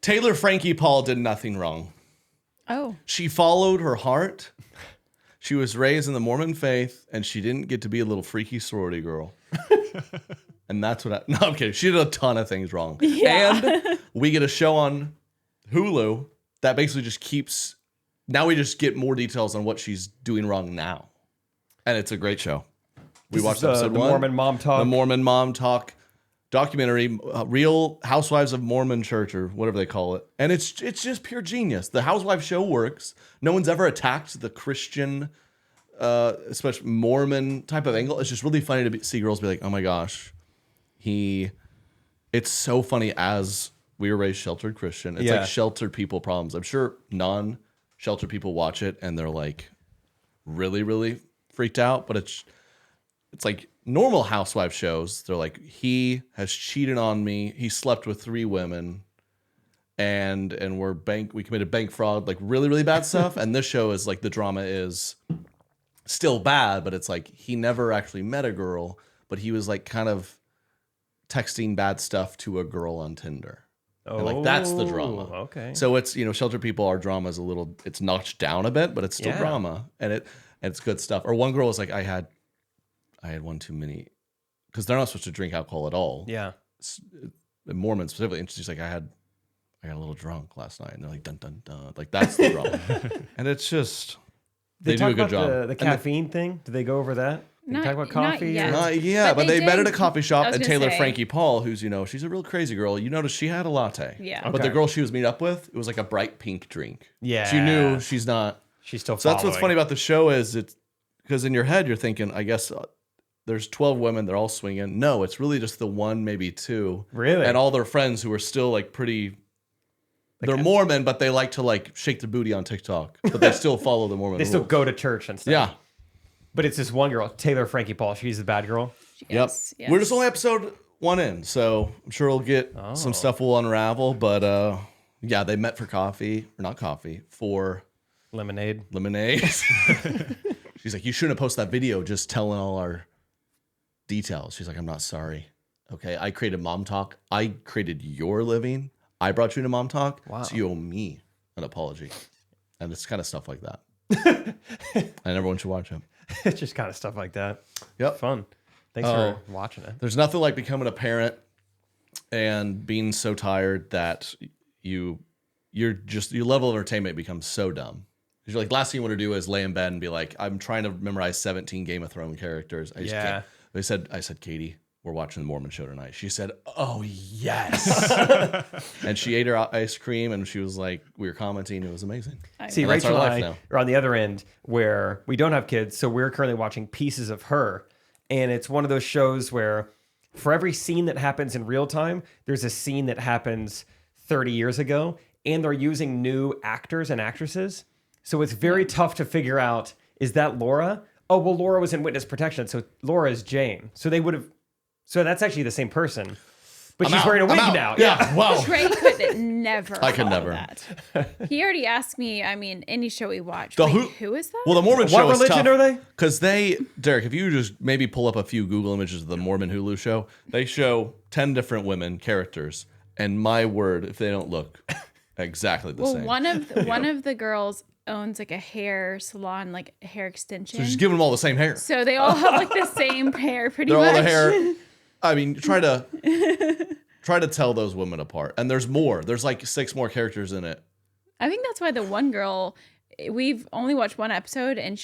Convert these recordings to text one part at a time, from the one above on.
Taylor Frankie Paul did nothing wrong. Oh. She followed her heart. She was raised in the Mormon faith, and she didn't get to be a little freaky sorority girl. And that's what no, I'm kidding. She did a ton of things wrong. Yeah. And we get a show on Hulu that basically just keeps, now we just get more details on what she's doing wrong now. And it's a great show. We watched episode 1. The Mormon Mom Talk. The Mormon Mom Talk documentary, Real Housewives of Mormon Church, or whatever they call it. And it's just pure genius. The Housewives show works. No one's ever attacked the Christian, especially Mormon type of angle. It's just really funny to see girls be like, oh my gosh, it's so funny as we were raised sheltered Christian. It's like sheltered people problems. I'm sure non-sheltered people watch it and they're like really, really freaked out, but it's like normal housewife shows. They're like, he has cheated on me. He slept with 3 women, and we committed bank fraud, like really, really bad stuff. And this show is like the drama is still bad, but it's like he never actually met a girl, but he was like kind of texting bad stuff to a girl on Tinder. Oh, and like that's the drama. Okay. So it's, sheltered people, our drama is it's notched down a bit, but it's still drama, and it's good stuff. Or one girl was like, I had one too many, because they're not supposed to drink alcohol at all. Yeah. Mormons specifically. And she's like, I got a little drunk last night. And they're like, dun, dun, dun. Like, that's the drama. And it's just, they do a good job. The caffeine thing? Did they go over that? Did they talk about coffee? Not yet. But they met at a coffee shop. And Taylor say. Frankie Paul, who's, she's a real crazy girl. You notice she had a latte. Yeah. Okay. But the girl she was meeting up with, it was like a bright pink drink. Yeah. She knew she's not. She's still So that's what's funny about the show is it's, because in your head, you're thinking, I guess, there's 12 women, they're all swinging. No, it's really just the 1, maybe 2. Really? And all their friends who are still like pretty, they're Mormon, but they like to like shake their booty on TikTok, but they still follow the Mormon They rules. still go to church and stuff. Yeah. But it's this one girl, Taylor Frankie Paul. She's the bad girl. Yes, Yep. We're just only episode 1 in, so I'm sure we'll get some stuff will unravel, but yeah, they met for coffee, or not coffee, for Lemonade. She's like, you shouldn't have posted that video just telling all our details. She's like, I'm not sorry. Okay, I created Mom Talk. I created your living. I brought you to Mom Talk. Wow. So you owe me an apology. And it's kind of stuff like that. And everyone should watch it. It's just kind of stuff like that. Yep. Fun. Thanks for watching it. There's nothing like becoming a parent and being so tired that your level of entertainment becomes so dumb. You're like, last thing you want to do is lay in bed and be like, I'm trying to memorize 17 Game of Thrones characters. I just can't. I said, Katie, we're watching the Mormon show tonight. She said, oh, yes. And she ate her ice cream, and she was like, we were commenting. It was amazing. See, Rachel and I are on the other end where we don't have kids, so we're currently watching Pieces of Her. And it's one of those shows where for every scene that happens in real time, there's a scene that happens 30 years ago, and they're using new actors and actresses. So it's very tough to figure out, is that Laura? Oh, well, Laura was in witness protection, so Laura is Jane. So they would have... So that's actually the same person. But she's wearing a wig now. Yeah, wow. Trey could never. I could never. That. He already asked me, any show we watch. Who is that? Well, the Mormon show is tough. What religion are they? Because Derek, if you just maybe pull up a few Google images of the Mormon Hulu show, they show 10 different women characters. And my word, if they don't look exactly the same. Well, one of the girls owns like a hair salon, like a hair extension. So she's giving them all the same hair. So they all have like the same hair pretty much. They're all the hair. I mean, try to tell those women apart. And there's more. There's like 6 more characters in it. I think that's why the one girl, we've only watched 1 episode and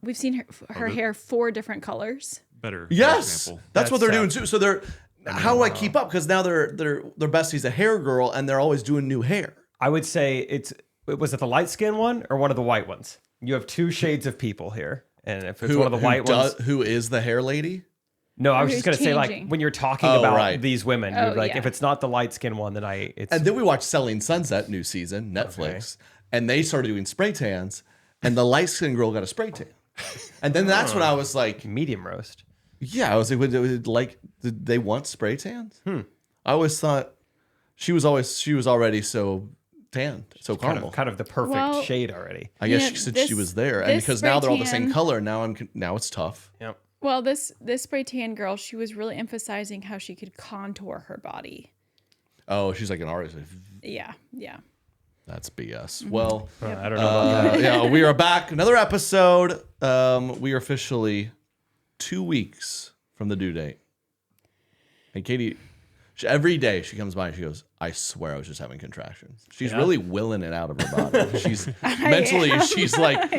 we've seen her hair 4 different colors. Better. Yes. That's what they're doing too. So how do I keep up? Because now their bestie's a hair girl and they're always doing new hair. I would say was it the light skin one or one of the white ones? You have 2 shades of people here. And if it's one of the white ones. Who is the hair lady? No, I was just going to say, like, when you're talking about these women, you're like, if it's not the light skin one, then And then we watched Selling Sunset, new season, Netflix, and they started doing spray tans, and the light skinned girl got a spray tan. And then that's when I was like, medium roast. Yeah, I was like, did they want spray tans? I always thought she was already so tanned, so caramel. Kind of the perfect shade already. I guess she said she was there, and because now they're all the same color, now it's tough. Yep. Well, this spray tan girl, she was really emphasizing how she could contour her body. Oh, she's like an artist. Yeah. That's BS. Well, I don't know about that. yeah, we are back. Another episode. We are officially 2 weeks from the due date. And Katie, every day she comes by and she goes, I swear I was just having contractions. She's really willing it out of her body. She's mentally, she's like,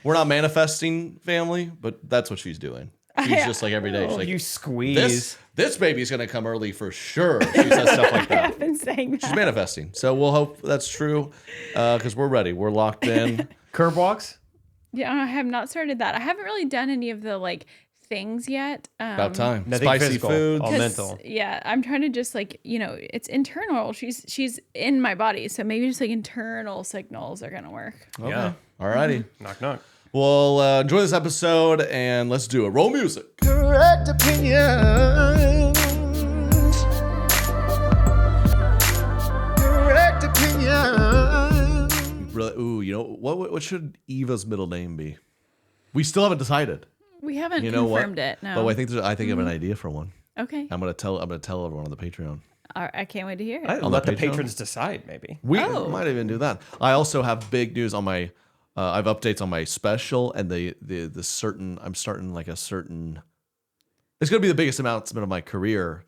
we're not manifesting family, but that's what she's doing. She's just like every day. She's like, you squeeze. This baby's going to come early for sure. She says stuff like that. I've been saying that. She's manifesting. So we'll hope that's true because we're ready. We're locked in. Curb walks? Yeah, I have not started that. I haven't really done any of the things yet. About time. Nothing Spicy physical, foods. all mental. Yeah, I'm trying to just it's internal. She's in my body, so maybe just internal signals are gonna work. Okay. Yeah. All righty. Knock, knock. Well, enjoy this episode and let's do it. Roll music. Correct opinions. Correct opinions. Really? Ooh, you know what should Eva's middle name be? We still haven't decided. We haven't You know confirmed what? it. No. But I think I have an idea for one. Okay. I'm gonna tell everyone on the Patreon. I can't wait to hear it. I'll On let the the Patreon? patrons decide, maybe. We Oh. might even do that. I also have big news on my. I have updates on my special and the certain. I'm starting like a certain. It's going to be the biggest announcement of my career.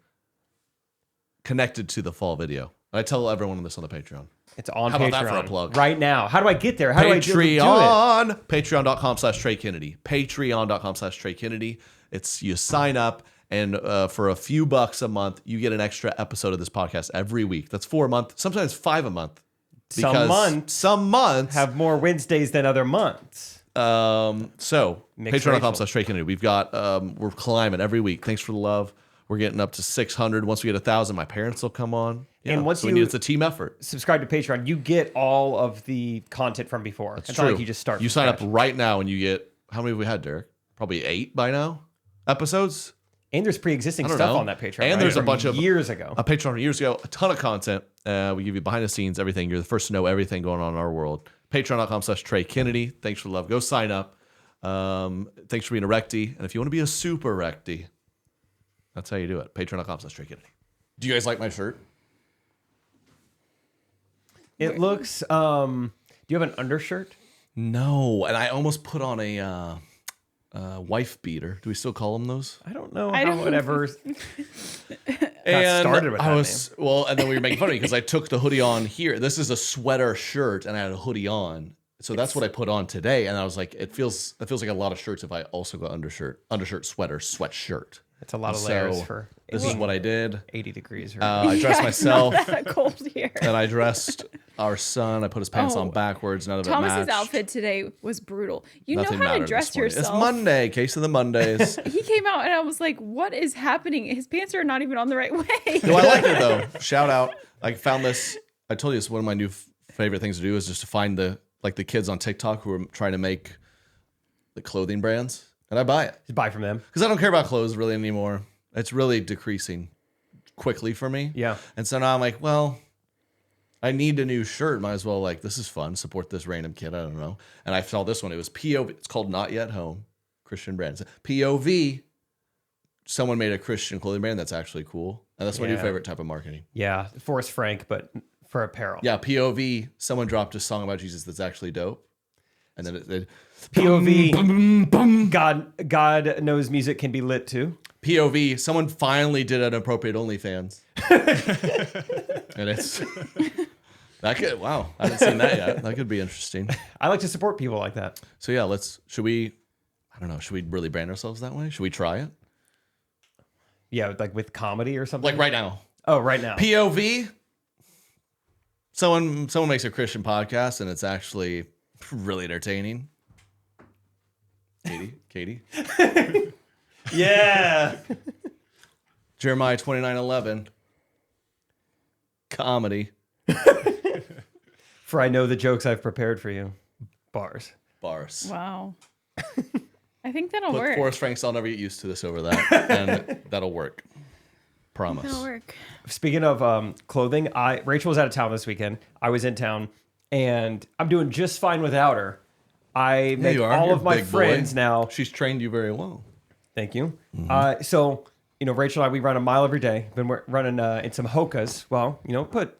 Connected to the fall video, and I tell everyone this on the Patreon. It's on How Patreon about that for a plug? right now. How do I get there? How do I do it? Patreon. Patreon.com/Trey Kennedy. Patreon.com/Trey Kennedy. It's you sign up. And for a few bucks a month, you get an extra episode of this podcast every week. That's 4 a month, sometimes 5 a month. Some months Have more Wednesdays than other months. So Mixed Patreon.com/Trey Kennedy. We've got we're climbing every week. Thanks for the love. We're getting up to 600. Once we get 1,000, my parents will come on. Yeah, And once so you- it's a team effort. Subscribe to Patreon. You get all of the content from before. It's not like you just start. You from sign up scratch. right now and you get how many have we had, Derek? Probably 8 by now episodes. And there's pre-existing I don't stuff know. on that Patreon. And right? there's a From bunch of years ago. A Patreon from years ago, a ton of content. We give you behind the scenes, everything. You're the first to know everything going on in our world. Patreon.com/Trey Kennedy. Thanks for the love. Go sign up. Thanks for being a recty. And if you want to be a super recty, that's how you do it. Patreon.com/Trey Kennedy. Do you guys like my shirt? It looks. Do you have an undershirt? No. And I almost put on a wife beater. Do we still call them those? I don't know I how don't- it ever And started with I that was and then we were making fun of me because I took the hoodie on here. This is a sweater shirt, and I had a hoodie on, so that's what I put on today. And I was like, it feels like a lot of shirts if I also go undershirt, sweater, sweatshirt. It's a lot of layers So, for This is what I did. 80 degrees. Or I dressed myself, It's not that cold here. and I dressed our son. I put his pants on Oh. backwards. None of it Thomas's matched. outfit today was brutal. You Nothing know how to mattered dress this morning. yourself. It's Monday. Case of the Mondays. He came out and I was like, "What is happening? His pants are not even on the right way." No, I like it though. Shout out! I found this. I told you this. One of my new favorite things to do is just to find the kids on TikTok who are trying to make the clothing brands, and I buy it just buy from them. because I don't care about clothes really anymore. It's really decreasing quickly for me. Yeah. And so now I'm like, well, I need a new shirt. Might as well this is fun. Support this random kid. I don't know. And I saw this one. It was POV. It's called Not Yet Home. Christian brand. POV. Someone made a Christian clothing brand that's actually cool. And that's my new Yeah. favorite type of marketing. Yeah, Forrest Frank, but for apparel. Yeah, POV. Someone dropped a song about Jesus that's actually dope. And then it POV. God knows music can be lit too. POV. Someone finally did an appropriate OnlyFans. And it's that could I haven't seen that yet. That could be interesting. I like to support people like that. So yeah, should we really brand ourselves that way? Should we try it? Yeah, like with comedy or something. Like right now. Oh, right now. POV. Someone makes a Christian podcast and it's actually really entertaining. Katie. Yeah. Jeremiah 29:11. Comedy. For I know the jokes I've prepared for you. Bars. Wow. I think that'll Look, work. Forrest Franks, I'll never get used to this over that. And that'll work. Promise. That'll work. Speaking of clothing, Rachel was out of town this weekend. I was in town, and I'm doing just fine without her. I make you are. all You're of a my big boy. friends now. She's trained you very well. Thank you. So Rachel and I, we run a mile every day. Been running in some Hokas. Well, put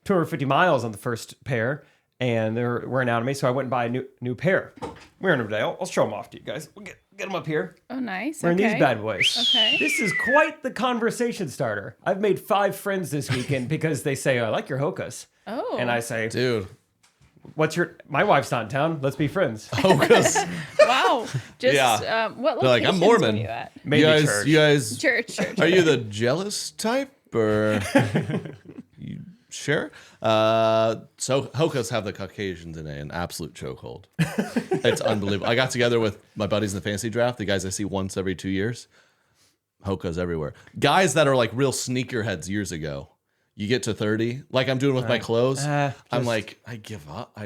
250 miles on the first pair, and they're wearing out of me. So I went and buy a new pair. Wearing them today. I'll show them off to you guys. We'll get them up here. Oh, nice. Wearing these bad boys. Okay. This is quite the conversation starter. I've made 5 friends this weekend because they say, I like your Hokas. Oh. And I say, Dude. my wife's not in town. Let's be friends. Hokas. Wow. Just, what They're like, I'm Mormon. were you at? Maybe church. You guys, Church. are you the jealous type or you sure? So Hokas have the Caucasians in an absolute chokehold. It's unbelievable. I got together with my buddies in the fantasy draft, the guys I see once every 2 years. Hokas everywhere. Guys that are like real sneakerheads years ago. You get to 30, like I'm doing with my clothes. I'm like, I give up.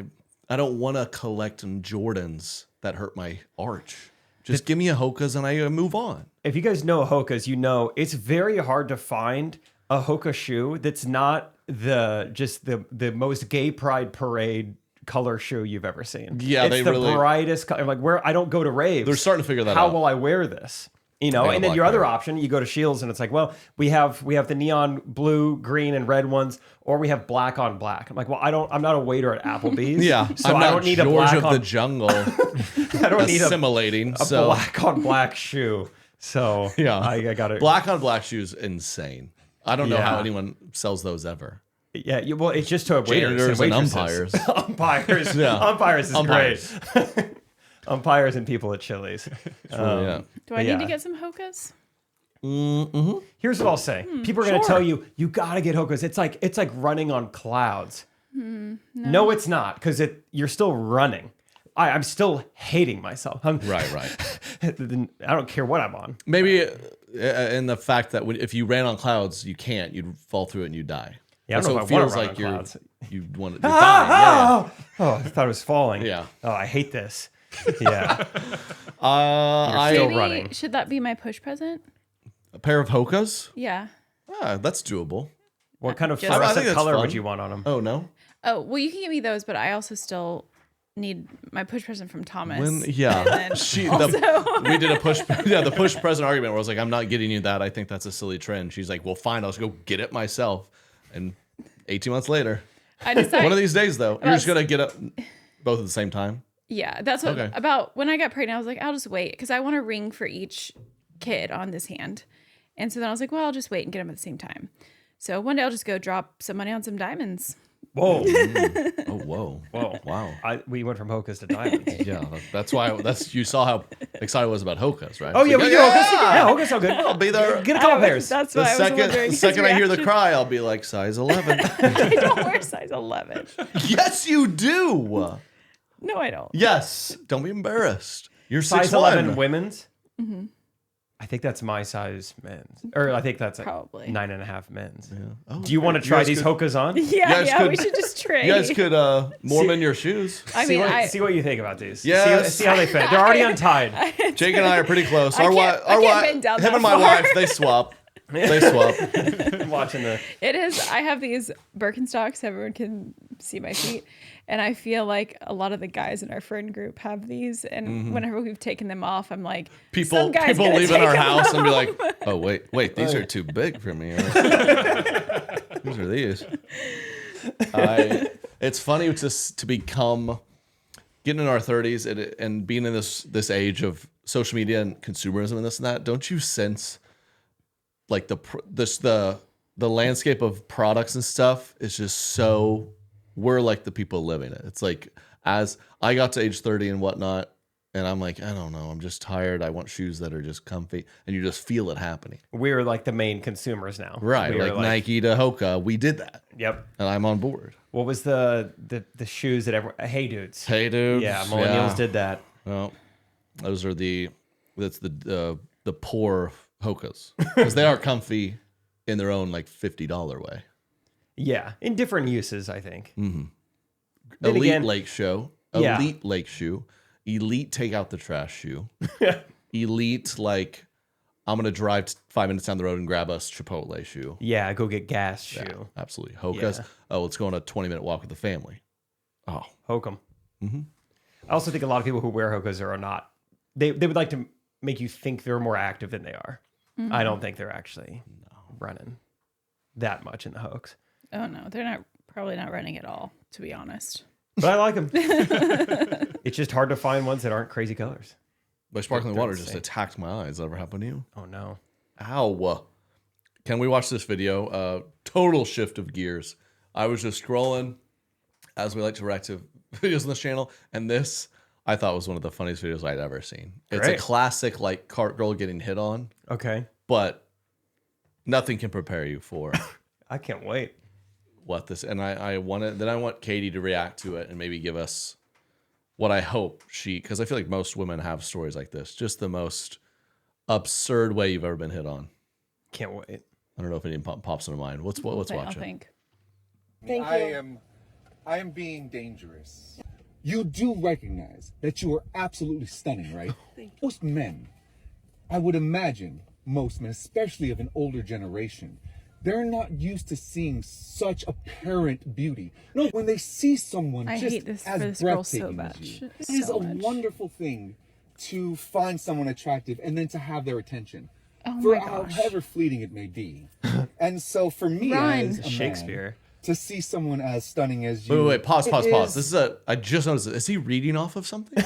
I don't want to collect Jordans that hurt my arch. Just give me a Hokas and I move on. If you guys know Hokas, it's very hard to find a Hoka shoe that's not the most gay pride parade color shoe you've ever seen. Yeah, it's the brightest color. Like where I don't go to raves. They're starting to figure that out. How will I wear this? And then your other option, you go to Shields and it's like, well, we have the neon blue, green, and red ones, or we have black on black. I'm like, well, I'm not a waiter at Applebee's. Yeah, so I don't need a black George of the jungle. I don't need assimilating. a black on black shoe. So yeah, I got it. Black on black shoes, insane. I don't know how anyone sells those ever. Yeah, well, it's just to janitors and umpires. Umpires, yeah. Umpires is great. Umpires and people at Chili's. Yeah. Do I need to get some Hokas? Mm-hmm. Here's what I'll say. People are going to tell you got to get Hokas. It's like running on clouds. No, it's not, because you're still running. I'm still hating myself. Right. I don't care what I'm on. Maybe in the fact that if you ran on clouds, you'd fall through it and you'd die. Yeah, I don't know if I want to run on clouds. You want to die. Oh, I thought it was falling. Yeah. Oh, I hate this. Yeah. You're still running. Should that be my push present? A pair of Hokas? Yeah. That's doable. What kind of I think fluorescent that's color fun. would you want on them? Oh, no? Oh, well, you can give me those, but I also still need my push present from Thomas. We did a push. Yeah, the push present argument where I was like, I'm not getting you that. I think that's a silly trend. She's like, well, fine. I'll just go get it myself. And 18 months later, I decided. One of these days, though, you're just going to get up both at the same time. Yeah, that's what about when I got pregnant. I was like, I'll just wait because I want a ring for each kid on this hand. And so then I was like, well, I'll just wait and get them at the same time. So one day I'll just go drop some money on some diamonds. Whoa. Whoa. Wow. We went from Hokas to diamonds. Yeah, that's why. You saw how excited I was about Hokas, right? Oh, yeah, we do Hokas. Yeah, Hokas are good. I'll be there. Get a couple pairs. That's why The second I hear the cry, I'll be like, size 11. I don't wear size 11. Yes, you do. No, I don't. Yes. Don't be embarrassed. You're size 6'1". 11 women's. Mm-hmm. I think that's my size men's. Or I think that's probably 9.5 men's. Yeah. Oh, do you want to try these Hokas on? Yeah, we should just trade. You guys could Mormon your shoes. See what you think about these. Yes. See how they fit. They're already untied. Jake and I are pretty close. Him and my wife, they swap. I'm watching the. It is. I have these Birkenstocks. Everyone can see my feet. And I feel like a lot of the guys in our friend group have these. And whenever we've taken them off, I'm like, people leave in our house and be like, oh, wait, these are too big for me. Whose are these? It's funny to become, getting in our 30s and being in this age of social media and consumerism and this and that. Don't you sense like the landscape of products and stuff is just so... We're like the people living it. It's like as I got to age 30 and whatnot, and I'm like, I don't know, I'm just tired. I want shoes that are just comfy, and you just feel it happening. We're like the main consumers now, right? Like Nike to Hoka, we did that. Yep, and I'm on board. What was the shoes that everyone? Hey dudes. Yeah, millennials did that. Well, those are the poor Hokas because they are comfy in their own like $50 way. Yeah, in different uses, I think. Mm-hmm. Elite lake show. Elite lake shoe. Elite take out the trash shoe. Elite, like, I'm going to drive 5 minutes down the road and grab us Chipotle shoe. Yeah, go get gas shoe. Yeah, absolutely. Hokas. Yeah. Let's go on a 20-minute walk with the family. Oh. Hokum. Mm-hmm. I also think a lot of people who wear Hokas are not. They would like to make you think they're more active than they are. I don't think they're actually running that much in the hoax. Oh no, they're probably not running at all, to be honest. But I like them. It's just hard to find ones that aren't crazy colors. My sparkling water just attacked my eyes. That ever happened to you? Oh no. Ow. Can we watch this video? Total shift of gears. I was just scrolling, as we like to react to videos on this channel, and this I thought was one of the funniest videos I'd ever seen. It's a classic like cart girl getting hit on. Okay. But nothing can prepare you for I can't wait. what this, and I want Katie to react to it and maybe give us what I hope because I feel like most women have stories like this, just the most absurd way you've ever been hit on. Can't wait. I don't know if anything pops into mind. Let's watch it. Thank you. I am being dangerous. You do recognize that you are absolutely stunning, right? Most men, I would imagine most men, especially of an older generation, they're not used to seeing such apparent beauty. No, when they see someone just as breathtaking as you, it is a wonderful thing to find someone attractive and then to have their attention. Oh for my gosh. however fleeting it may be. And so for me as a Shakespeare. man, to see someone as stunning as you. Wait, pause. This is I just noticed it. Is he reading off of something?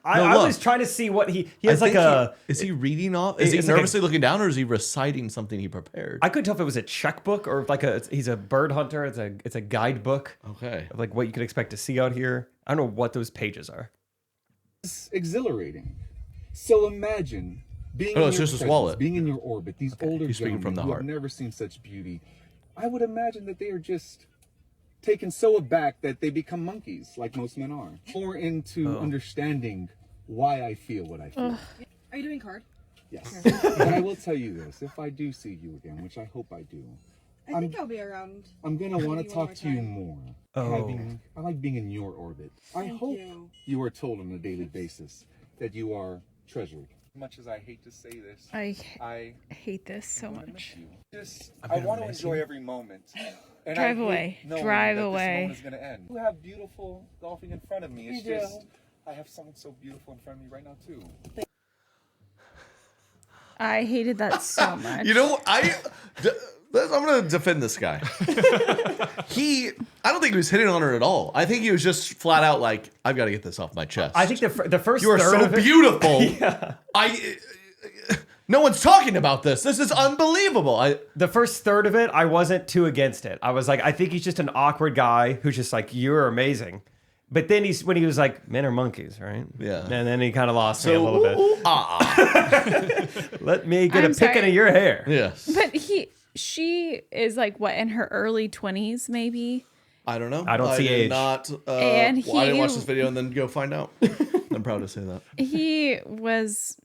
I was trying to see what he has like a. Is he reading off? Is he nervously looking down, or is he reciting something he prepared? I couldn't tell if it was a checkbook or like he's a bird hunter. It's a guidebook. Okay. Of like what you could expect to see out here. I don't know what those pages are. It's exhilarating. So imagine being in it's your just his presence, wallet. being in your orbit. These older He's speaking gentlemen from the who heart. have never seen such beauty. I would imagine that they are just taken so aback that they become monkeys, like most men are. More into understanding why I feel what I feel. Are you doing card? Yes. But I will tell you this, if I do see you again, which I hope I do, I think I'll be around. I'm going to want to talk to you more. Oh. I like being in your orbit. I hope you are told on a daily basis that you are treasured. As much as I hate to say this, I hate this so much. I want to enjoy every moment. And Drive away. Drive away. This moment is going to end. You have beautiful golfing in front of me. It's just, I have someone so beautiful in front of me right now too. I hated that so much. You know, I'm going to defend this guy. I don't think he was hitting on her at all. I think he was just flat out like, I've got to get this off my chest. I think the first you are third so of it, beautiful. No one's talking about this. This is unbelievable. The first third of it, I wasn't too against it. I was like, I think he's just an awkward guy who's just like, you're amazing. But then when he was like, men are monkeys, right? Yeah. And then he kind of lost me a little bit. Let me get a picking of your hair. Yes. But she is like what, in her early 20s maybe? I don't know. I don't see age. I didn't watch this video and then go find out. I'm proud to say that. He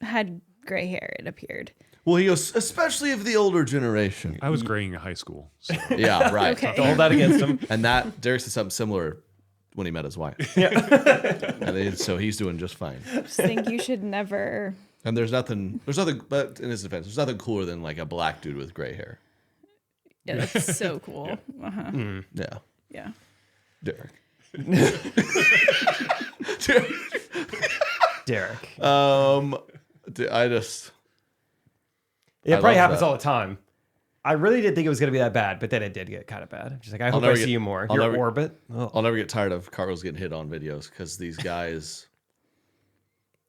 had gray hair, it appeared. Well, he goes, especially of the older generation. I was graying in high school. So. Yeah, right. Okay. Don't hold that against him. And Derek said something similar when he met his wife. Yeah. So he's doing just fine. I just think you should never. And there's nothing, but in his defense, there's nothing cooler than like a black dude with gray hair. Yeah, that's so cool. Yeah. Uh-huh. Yeah. Yeah. Derek. Derek. I just. It I probably love happens that. all the time. I really didn't think it was going to be that bad, but then it did get kind of bad. Just like, I hope I see you more. Your orbit. Oh. I'll never get tired of Carlos getting hit on videos because these guys.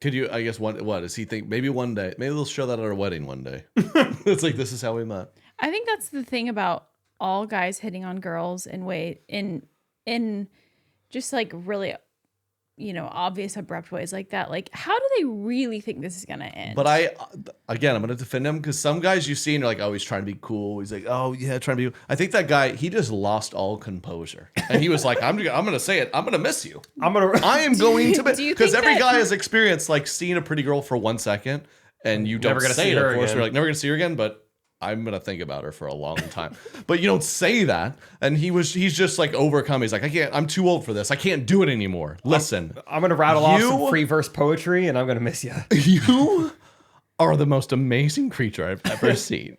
Could you? I guess what does he think? Maybe one day. Maybe they'll show that at our wedding one day. It's like this is how we met. I think that's the thing about all guys hitting on girls in just like really, obvious abrupt ways like that. Like, how do they really think this is gonna end? But I'm gonna defend him because some guys you see and you're like, oh, he's trying to be cool. He's like, oh yeah, trying to be. I think that guy, he just lost all composure, and he was like, I'm gonna say it. I'm gonna miss you. I am going to miss because every guy has experienced like seeing a pretty girl for 1 second and you don't Never gonna say see it. her Of course, again. we're like never gonna see her again, but. I'm gonna think about her for a long time, but you don't say that. And he's just like overcome. He's like, I'm too old for this. I can't do it anymore. Listen, I'm going to rattle off some free verse poetry and I'm going to miss you. You are the most amazing creature I've ever seen.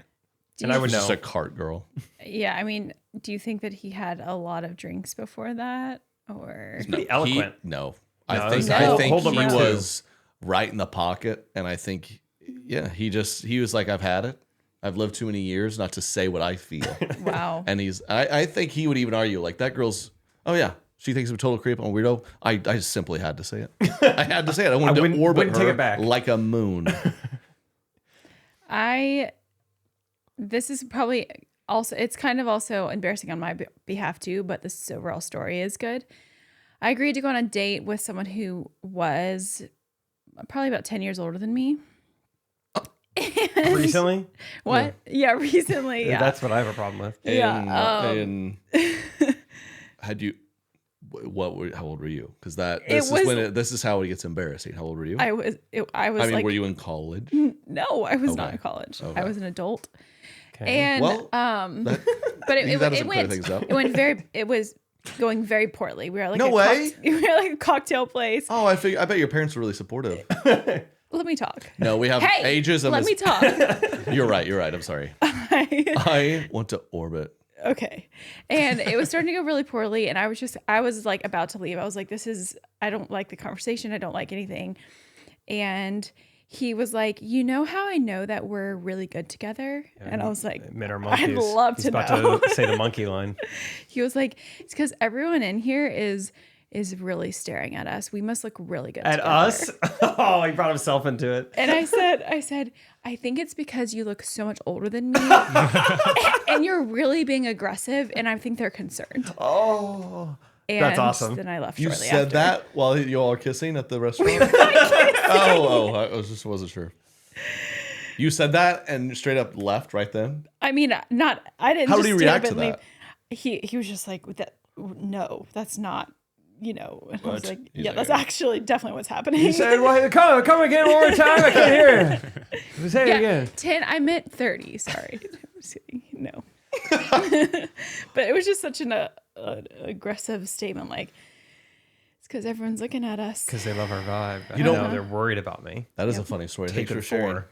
And I would know. Just a cart girl. Yeah, I mean, do you think that he had a lot of drinks before that, or Pretty eloquent. No. No, I think hold he number two. was right in the pocket, and I think Yeah, he was like, I've had it. I've lived too many years not to say what I feel. Wow. And I think he would even argue like that girl's. Oh yeah, she thinks I'm a total creep and a weirdo. I just simply had to say it. I had to say it. I wanted to orbit her take it back. like a moon. This is probably also, it's kind of also embarrassing on my behalf too, but this overall story is good. I agreed to go on a date with someone who was probably about 10 years older than me. Recently? What? Yeah, recently. Yeah. That's what I have a problem with. And had you, how old were you? Because this is how it gets embarrassing. How old were you? I was like, were you in college? No, I was not in college. Okay. I was an adult. Okay. And but it was going very poorly. We were like we were like a cocktail place. Oh, I bet your parents were really supportive. Let me talk. No, we have ages of let me talk. You're right. I'm sorry. I want to orbit. Okay. And it was starting to go really poorly. And I was like about to leave. I was like, I don't like the conversation. I don't like anything. And he was like, you know how I know that we're really good together? Yeah, and I was like, men are monkeys. I'd love to know. He's about to say the monkey line. He was like, it's because everyone in here is really staring at us. We must look really good at together. Us? Oh, he brought himself into it. And I said, I think it's because you look so much older than me, and you're really being aggressive, and I think they're concerned. Oh, and that's awesome. Then I left. You shortly said after. that while you all are kissing at the restaurant. I wasn't sure. You said that and straight up left right then. I mean, I didn't. How did he react to that? He was just like, no, that's not. And I was like, He's that's actually definitely what's happening. He said, "Well, come again one more time. I can't hear it. Say it again." 10. I meant 30. Sorry. No. But it was just such an aggressive statement. Like, it's because everyone's looking at us. Because they love our vibe. You know, they're worried about me. That is a funny story. Thanks for sharing.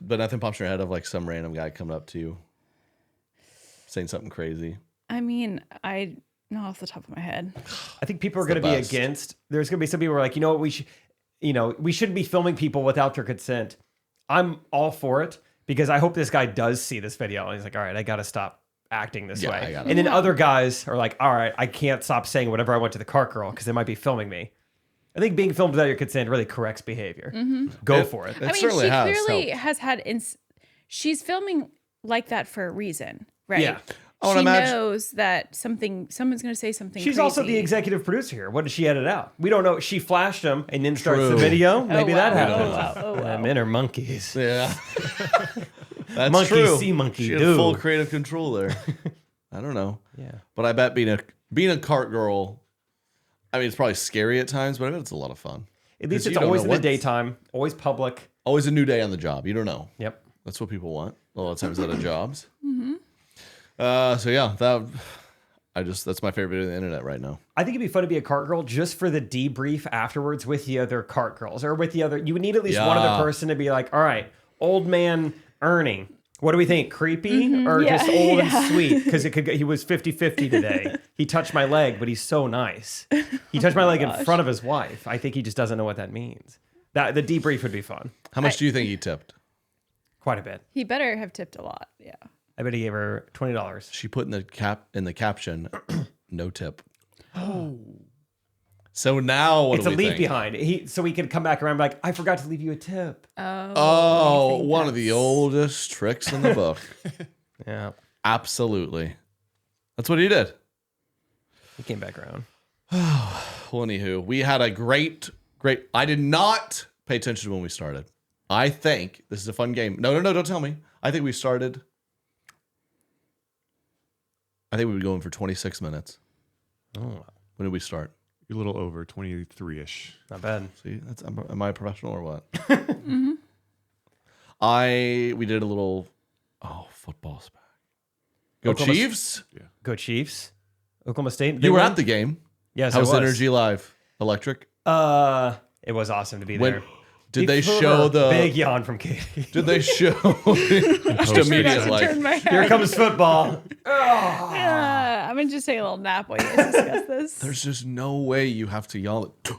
But nothing pops in your head of like some random guy coming up to you saying something crazy. I mean, not off the top of my head. I think people are going to be against. There's going to be some people who are like, you know what, we shouldn't be filming people without their consent. I'm all for it because I hope this guy does see this video and he's like, all right, I got to stop acting this way. And then other guys are like, all right, I can't stop saying whatever I want to the cart girl because they might be filming me. I think being filmed without your consent really corrects behavior. Mm-hmm. Go for it. I mean, she clearly has had. She's filming like that for a reason, right? Yeah. She knows that someone's going to say something. She's crazy. also the executive producer here. What did she edit out? We don't know. She flashed him and then starts the video. Maybe that happened. Oh, wow. Men are monkeys. Yeah. That's monkey true. see, monkey she do. had full creative control there. I don't know. Yeah. But I bet being a cart girl, I mean, it's probably scary at times, but I bet it's a lot of fun. At least it's always in the daytime, always public. Always a new day on the job. You don't know. Yep. That's what people want a lot of times out of jobs. Mm-hmm. So yeah, that's my favorite video on the internet right now. I think it'd be fun to be a cart girl just for the debrief afterwards with the other cart girls or with the other. You would need at least one other person to be like, all right, old man Ernie, what do we think? Creepy or just old and sweet? Because he was 50-50 today. He touched my leg, but he's so nice. He touched my leg in front of his wife. I think he just doesn't know what that means. The debrief would be fun. How much do you think he tipped? Quite a bit. He better have tipped a lot. Yeah. I bet he gave her $20. She put in the caption, no tip. Oh. So now it's a leave behind. So he could come back around and be like, I forgot to leave you a tip. Oh, one of the oldest tricks in the book. Yeah. Absolutely. That's what he did. He came back around. Well, anywho, we had a great. I did not pay attention when we started. I think this is a fun game. No, don't tell me. I think we started. I think we were going for 26 minutes. Oh. When did we start? A little over 23-ish. Not bad. See, am I a professional or what? Mm-hmm. We did a little football spec. Go Oklahoma Chiefs! Yeah. Go Chiefs. Oklahoma State. You were at the game. Yes, How was I was. Energy Live? Electric? It was awesome to be there. Did they show the big yawn from Katie? Did they show just immediate like here comes football? I'm gonna just take a little nap while you guys discuss this. There's just no way you have to yell it.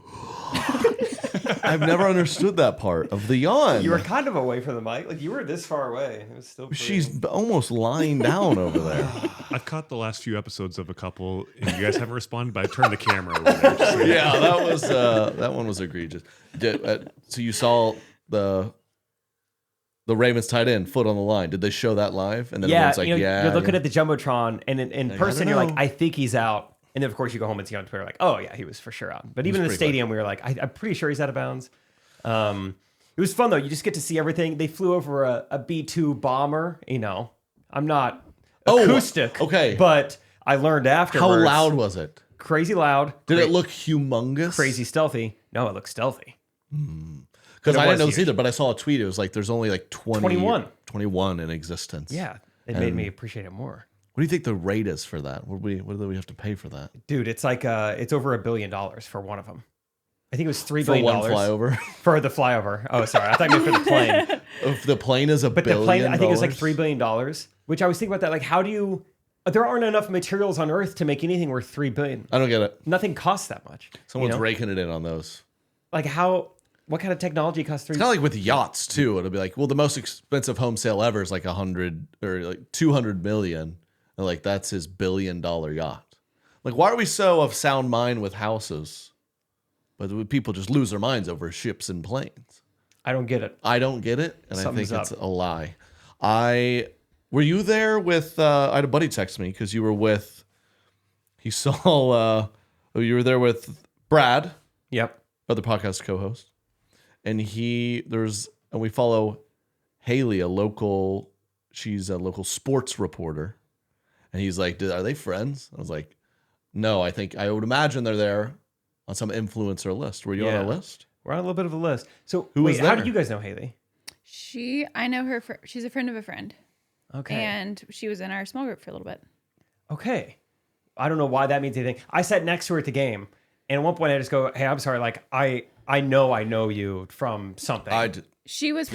I've never understood that part of the yawn. You were kind of away from the mic. Like you were this far away. It was still pretty... She's almost lying down over there. I've caught the last few episodes of a couple, and you guys haven't responded, but I turned the camera over there. Just so Yeah, that one was egregious. So you saw the Ravens tight end foot on the line. Did they show that live? And then everyone's like, you're looking at the jumbotron, and in person you're like, I think he's out. And then of course you go home and see on Twitter like, oh yeah, he was for sure out. But even in the stadium, we were like, I'm pretty sure he's out of bounds. It was fun though. You just get to see everything. They flew over a B-2 bomber. You know, I'm not acoustic, okay, but I learned afterwards. How loud was it? Crazy loud. Did it look humongous? Crazy stealthy? No, it looked stealthy. Because I didn't know this either, but I saw a tweet. It was like there's only like 21 in existence. Yeah, it made me appreciate it more. What do you think the rate is for that? What do we have to pay for that? Dude, it's like it's over $1 billion for one of them. I think it was $3 billion. For one flyover? For the flyover. Oh, sorry. I thought you meant for the plane. If the plane is $1 billion? But the plane, I think it was like $3 billion, which I was thinking about that. Like, how do you... There aren't enough materials on Earth to make anything worth $3 billion. I don't get it. Nothing costs that much. Someone's raking it in on those. Like how... What kind of technology costs $3 billion? It's kind of like with yachts, too. It'll be like, well, the most expensive home sale ever is like 100 or like 200 million. And like, that's his $1 billion yacht. Like, why are we so of sound mind with houses? But people just lose their minds over ships and planes. I don't get it. I don't get it, and Something's I think it's a lie. Were you there with? I had a buddy text me because you were with. He saw. You were there with Brad. Yep. Other podcast co-host, and we follow Haley, she's a local sports reporter, and he's like, "Are they friends?" I was like, "No, I would imagine they're there." On some influencer list. Were you on a list? We're on a little bit of a list. So how do you guys know Haley? I know her. She's a friend of a friend. Okay. And she was in our small group for a little bit. Okay. I don't know why that means anything. I sat next to her at the game, and at one point I just go, "Hey, I'm sorry. Like I know you from something." She was.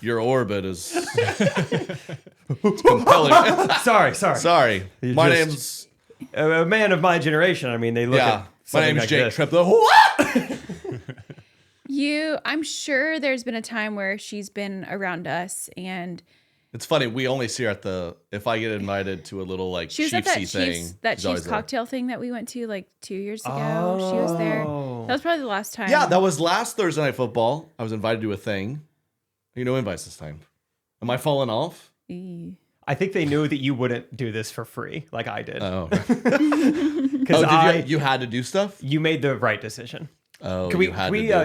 Your orbit is compelling. Sorry. My name's a man of my generation. I mean, they look at. My name's like Jake Tripp. What? I'm sure there's been a time where she's been around us, and it's funny. We only see her if I get invited to a little like she was at that Chiefs cocktail thing that we went to like 2 years ago. She was there. That was probably the last time. Yeah, that was last Thursday Night Football. I was invited to a thing. No invites this time. Am I falling off? I think they knew that you wouldn't do this for free, like I did. Oh. Because you had to do stuff? You made the right decision. Oh, Can we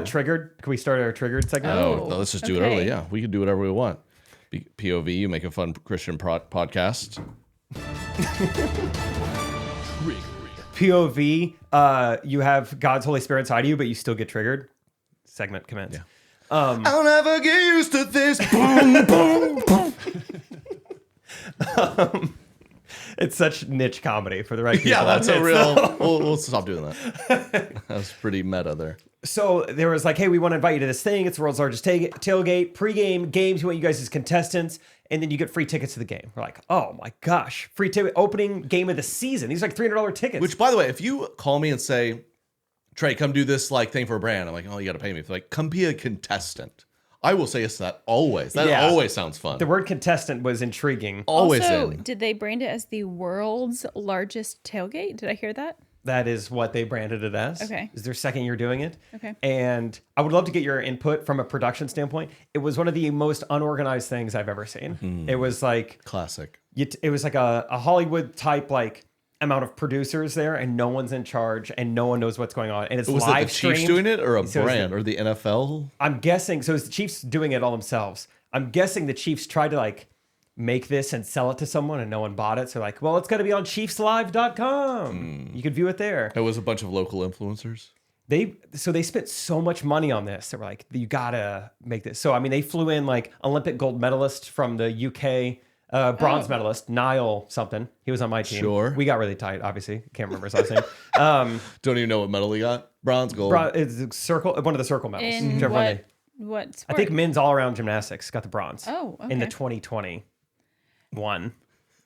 triggered? Can we start our triggered segment? Oh, let's just do it early. Yeah, we can do whatever we want. POV, you make a fun Christian podcast. POV, you have God's Holy Spirit inside of you, but you still get triggered. Segment commence. Yeah. I'll never get used to this. Boom, boom, boom. It's such niche comedy for the right people. Yeah, that's a real... We'll stop doing that. That was pretty meta there. So there was like, hey, we want to invite you to this thing. It's the world's largest tailgate, pregame games. We want you guys as contestants. And then you get free tickets to the game. We're like, oh my gosh. Free ticket, opening game of the season. These are like $300 tickets. Which, by the way, if you call me and say, Trey, come do this like thing for a brand. I'm like, oh, you got to pay me. If like, come be a contestant. I will say yes to that always. That always sounds fun. The word contestant was intriguing. Always. Also, did they brand it as the world's largest tailgate? Did I hear that? That is what they branded it as. Okay. Is their second year doing it. Okay. And I would love to get your input from a production standpoint. It was one of the most unorganized things I've ever seen. Mm-hmm. It was like... Classic. It was like a Hollywood type like amount of producers there, and no one's in charge, and no one knows what's going on. And it's was live it the Chiefs doing it, or a brand, or the NFL? I'm guessing. So it's the Chiefs doing it all themselves. I'm guessing the Chiefs tried to like make this and sell it to someone, and no one bought it. So like, well, it's got to be on ChiefsLive.com. You could view it there. It was a bunch of local influencers. They spent so much money on this. They were like, you gotta make this. So I mean, they flew in like Olympic gold medalist from the UK. Bronze medalist, Niall something. He was on my team. Sure. We got really tight, obviously. Can't remember his last name. Don't even know what medal he got. Bronze, gold. It's one of the circle medals. In what sport? I think men's all-around gymnastics got the bronze. Oh, okay. In the 2021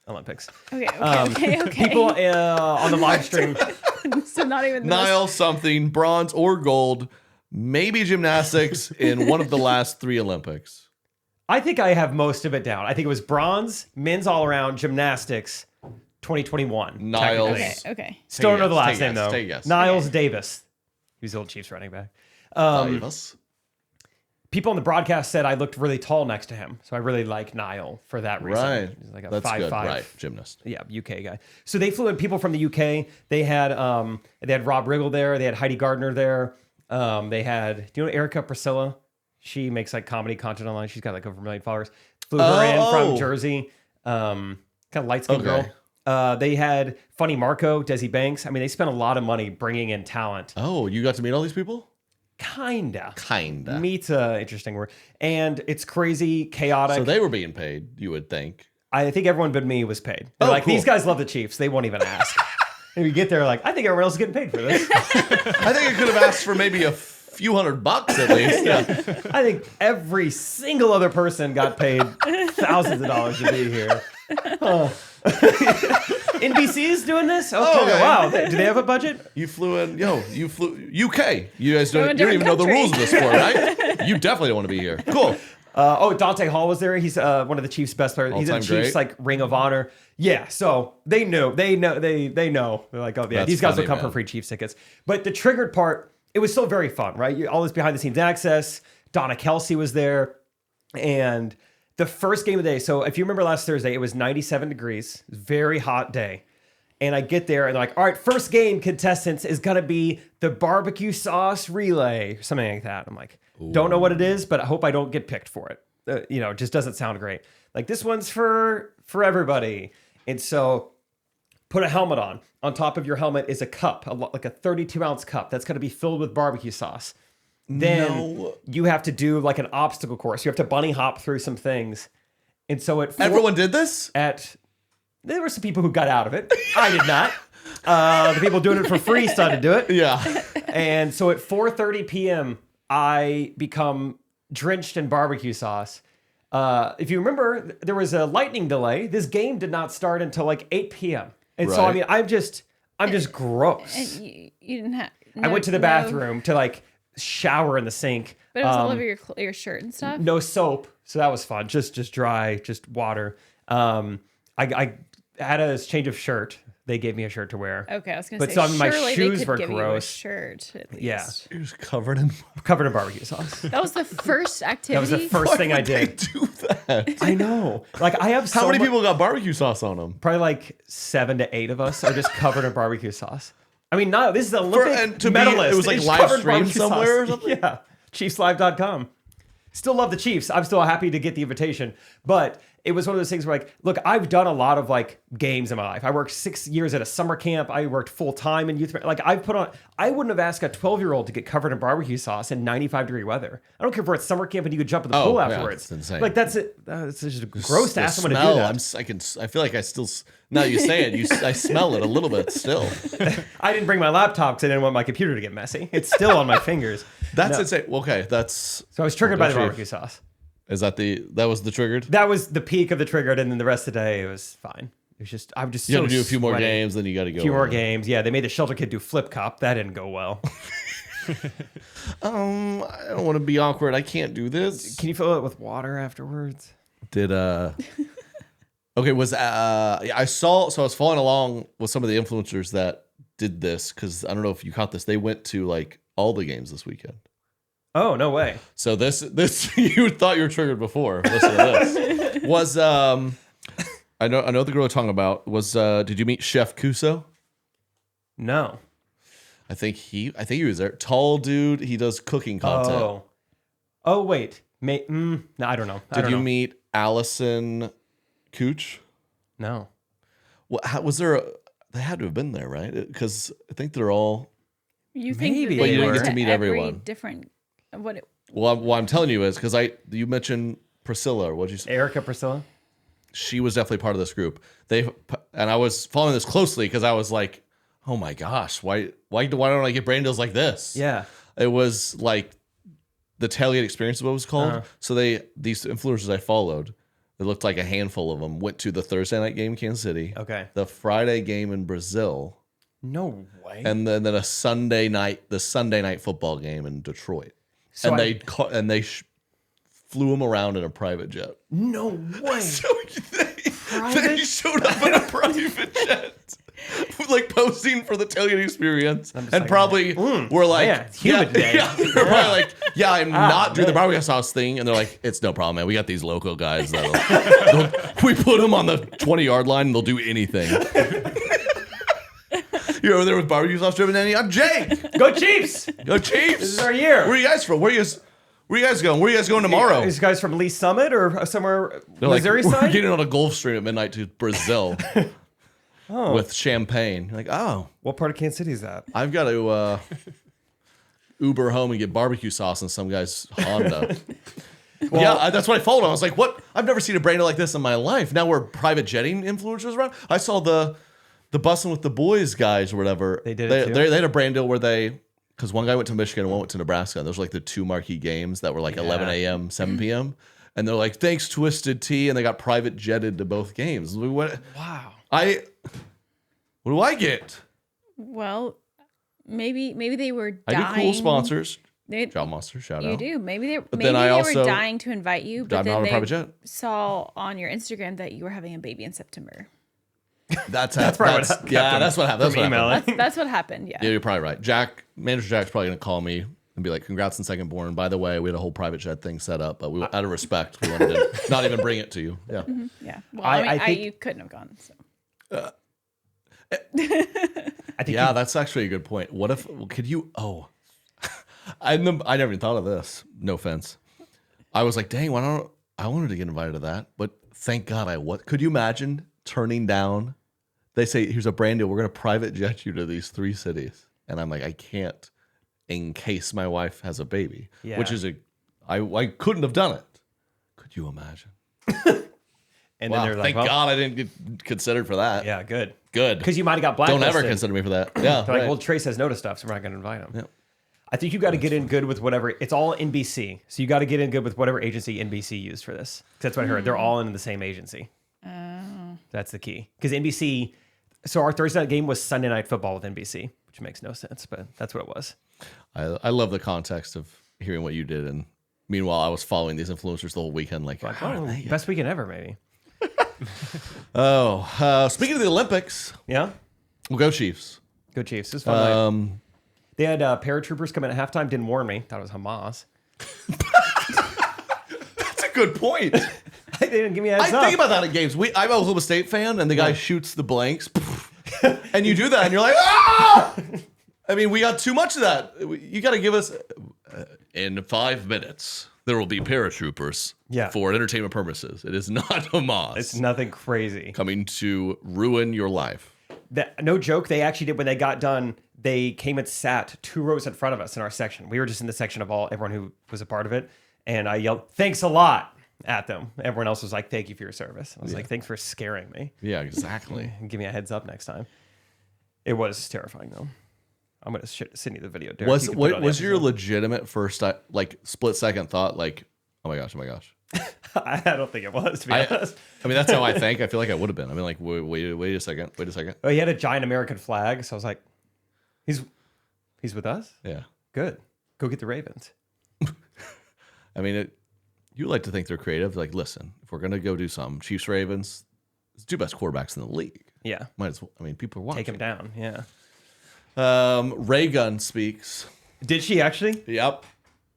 Olympics. Okay. People on the live stream. So not even Niall something, bronze or gold, maybe gymnastics in one of the last 3 Olympics. I think I have most of it down. I think it was bronze, men's all around, gymnastics, 2021. Niles. Okay. Still don't know the last name, Take a though. guess. Niles Davis. He's the old Chiefs running back. Davis. People on the broadcast said I looked really tall next to him. So I really like Niall for that reason. Right. He's like a That's 5'5". good. Right. Gymnast. Yeah, UK guy. So they flew in people from the UK. They had Rob Riggle there. They had Heidi Gardner there. They had, do you know Erica Priscilla? She makes like comedy content online. She's got like over 1 million followers. Flew her in from Jersey. Kind of light skinned girl. They had Funny Marco, Desi Banks. I mean, they spent a lot of money bringing in talent. Oh, you got to meet all these people? Kinda. Meet's an interesting word. And it's crazy, chaotic. So they were being paid, you would think. I think everyone but me was paid. They're like, these guys love the Chiefs. They won't even ask. And we get there like, I think everyone else is getting paid for this. I think I could have asked for maybe a few $100 at least. Yeah. I think every single other person got paid thousands of dollars to be here. NBC's doing this? Okay, wow. Do they have a budget? You flew in, you flew UK. You guys don't even know the country. rules of the sport, right? You definitely don't want to be here. Cool. Dante Hall was there. He's one of the Chiefs' best players. He's in All-time Chiefs great. Ring of Honor. Yeah, so they know. They know. They're like, oh yeah, That's these guys funny, will come for man. free Chiefs tickets. But the triggered part, it was still very fun, right? All this behind the scenes access. Donna Kelce was there, and the first game of the day. So if you remember last Thursday, it was 97 degrees, very hot day. And I get there and they're like, all right, first game contestants is going to be the barbecue sauce relay, or something like that. I'm like, don't know what it is, but I hope I don't get picked for it. It just doesn't sound great. Like, this one's for everybody. And so put a helmet on. On top of your helmet is a cup, like a 32-ounce cup. That's going to be filled with barbecue sauce. Then you have to do like an obstacle course. You have to bunny hop through some things. And so Everyone did this? There were some people who got out of it. I did not. The people doing it for free started to do it. Yeah. And so at 4:30 p.m., I become drenched in barbecue sauce. If you remember, there was a lightning delay. This game did not start until like 8 p.m. And so, I mean, I'm just gross. And you didn't have. I went to the bathroom to like shower in the sink. But it was all over your shirt and stuff. No soap, so that was fun. Just dry, just water. I had a change of shirt. They gave me a shirt to wear. Okay, I was gonna say. But so my surely shoes they could were give gross. You a shirt, at least. Yeah, You're just covered in barbecue sauce. That was the first activity. That was the first thing I did. do that. I know. Like, I have How many people got barbecue sauce on them? Probably like 7 to 8 of us are just covered in barbecue sauce. I mean, no, this is the Olympic medalist. It was like It's live covered in stream barbecue somewhere sauce. or something? Yeah, ChiefsLive.com. Still love the Chiefs. I'm still happy to get the invitation. But it was one of those things where, like, look, I've done a lot of like games in my life. I worked 6 years at a summer camp. I worked full time in youth. Like, I've put on, I wouldn't have asked a 12-year-old to get covered in barbecue sauce in 95-degree weather. I don't care if we're at summer camp and you could jump in the pool afterwards. It's insane. Like, that's it. It's just gross to ask someone to do smell, that. I feel like I still, now you say it, I smell it a little bit still. I didn't bring my laptop because I didn't want my computer to get messy. It's still on my fingers. That's insane. Okay, that's. So I was triggered by the barbecue sauce. Is that was the triggered? That was the peak of the triggered, and then the rest of the day it was fine. It was just, I'm just You so got to do a few more sweaty. games, then you got to go. A few more games. Yeah, they made the shelter kid do flip cup. That didn't go well. I don't want to be awkward. I can't do this. Can you fill it with water afterwards? Did Okay, I saw, so I was following along with some of the influencers that did this, because I don't know if you caught this. They went to like all the games this weekend. Oh, no way. So this you thought you were triggered before. Listen to this. Was I know the girl we're talking about was did you meet Chef Kuso? No. I think he was there. Tall dude. He does cooking content. Oh wait. No, I don't know. Did you meet Allison Cooch? No. What was there? They had to have been there, right? Because I think they're all. You think Maybe that they they didn't went get to meet every everyone. different. What I'm telling you is because you mentioned Priscilla, or what'd you say? Erica Priscilla? She was definitely part of this group. And I was following this closely because I was like, oh my gosh, why don't I get brand deals like this? Yeah. It was like the tailgate experience is what it was called. Uh-huh. So these influencers I followed, it looked like a handful of them went to the Thursday night game in Kansas City. Okay. The Friday game in Brazil. No way. And then the Sunday night football game in Detroit. So and they flew him around in a private jet. No way. So they showed up in a private jet. Like posting for the tailgate experience, and like, probably we're like, it's human day. They're probably like, I'm not doing the barbecue sauce thing, and they're like, it's no problem, man. We got these local guys we put them on the 20-yard line, and they'll do anything. You're over there with barbecue sauce driven Danny. I'm Jake. Go Chiefs! Go Chiefs! This is our year. Where are you guys from? Where are you guys going? Where are you guys going tomorrow? These guys from Lee Summit or somewhere They're Missouri like, side? We're getting on a Gulf Stream at midnight to Brazil. With champagne. You're like, oh. What part of Kansas City is that? I've got to Uber home and get barbecue sauce in some guy's Honda. That's what I followed. I was like, what? I've never seen a brand like this in my life. Now we're private jetting influencers around. I saw the Bussin' with the Boys guys or whatever. They did it too? They had a brand deal where because one guy went to Michigan and one went to Nebraska. And those were like the two marquee games that were like 11 a.m., 7 p.m. And they're like, thanks, Twisted Tea. And they got private jetted to both games. Wow. What do I get? Well, maybe they were dying. I do cool sponsors. Job Monster, shout out. You do. Maybe they also were dying to invite you, but then on a they private jet. saw on your Instagram that you were having a baby in September. That's what happened. That's what happened. That's what happened. Yeah. Yeah, you're probably right. Manager Jack's probably gonna call me and be like, "Congrats on second born. By the way, we had a whole private jet thing set up, but out of respect, we wanted to not even bring it to you." Yeah. Mm-hmm. Yeah. Well, I think you couldn't have gone. So. That's actually a good point. What if could you? Oh, I never even thought of this. No offense. I was like, dang, I wanted to get invited to that, but thank God could you imagine turning down? They say, here's a brand deal. We're going to private jet you to these 3 cities. And I'm like, I can't in case my wife has a baby, which is I couldn't have done it. Could you imagine? And then they're like, thank God I didn't get considered for that. Yeah, good. Because you might have got blacklisted. Don't ever consider me for that. Yeah. They're like, well, Trey says no to stuff, so we're not going to invite him. Yeah. I think you got to get in good with whatever. It's all NBC. So you got to get in good with whatever agency NBC used for this. That's what I heard. They're all in the same agency. Oh. That's the key. Because NBC, so our Thursday night game was Sunday Night Football with NBC, which makes no sense, but that's what it was. I love the context of hearing what you did. And meanwhile, I was following these influencers the whole weekend. Like best weekend ever, maybe. Speaking of the Olympics. Yeah? We'll go Chiefs. Go Chiefs. It was fun night. They had paratroopers come in at halftime. Didn't warn me. Thought it was Hamas. That's a good point. They didn't give me a heads up. I think about that at games. I'm a Oklahoma State fan, and the guy shoots the blanks, and you do that, and you're like, ah! I mean, we got too much of that. You got to give us in 5 minutes. There will be paratroopers for entertainment purposes. It is not Hamas. It's nothing crazy. Coming to ruin your life. No joke. They actually did when they got done. They came and sat 2 rows in front of us in our section. We were just in the section of everyone who was a part of it. And I yelled, "Thanks a lot," at them. Everyone else was like, "Thank you for your service." I was like, "Thanks for scaring me." Yeah, exactly. Give me a heads up next time. It was terrifying, though. I'm going to send you the video, Derek. Was your legitimate first, split-second thought, like, oh my gosh. I don't think it was, to be honest. I mean, that's how I think. I feel like I would have been. I mean, like, wait a second. Oh, he had a giant American flag, so I was like, he's with us? Yeah. Good. Go get the Ravens. I mean, you like to think they're creative. Like, listen, if we're going to go do something, Chiefs, Ravens, it's the 2 best quarterbacks in the league. Yeah. Might as well. I mean, people are watching. Take him down, yeah. Ray Gunn speaks. Did she actually? Yep.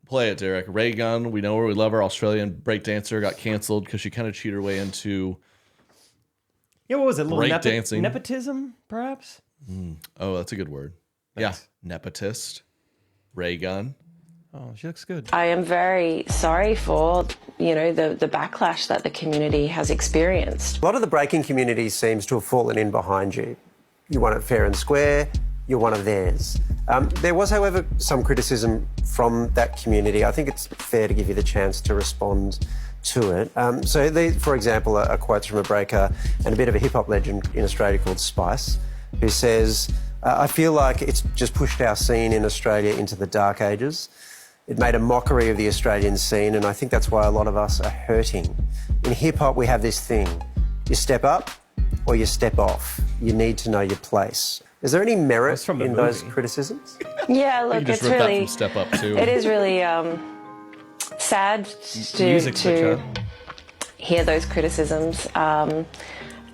Play it, Derek. Ray Gunn, we know her, we love her. Australian breakdancer, got canceled because she kind of cheated her way into what was it? A little breakdancing. Nepotism, perhaps? Oh, that's a good word. Thanks. Yeah. Nepotist. Ray Gunn. Oh, she looks good. I am very sorry for, the backlash that the community has experienced. A lot of the breaking community seems to have fallen in behind you. You won it fair and square. You're one of theirs. There was, however, some criticism from that community. I think it's fair to give you the chance to respond to it. For example, are quotes from a breaker and a bit of a hip-hop legend in Australia called Spice, who says, "I feel like it's just pushed our scene in Australia into the dark ages. It made a mockery of the Australian scene, and I think that's why a lot of us are hurting. In hip-hop, we have this thing. You step up or you step off. You need to know your place. Is there any merit from the in those movie. criticisms? Yeah, You look, just it's ripped that really, from Step Up too. it is really sad Music to picture. hear those criticisms.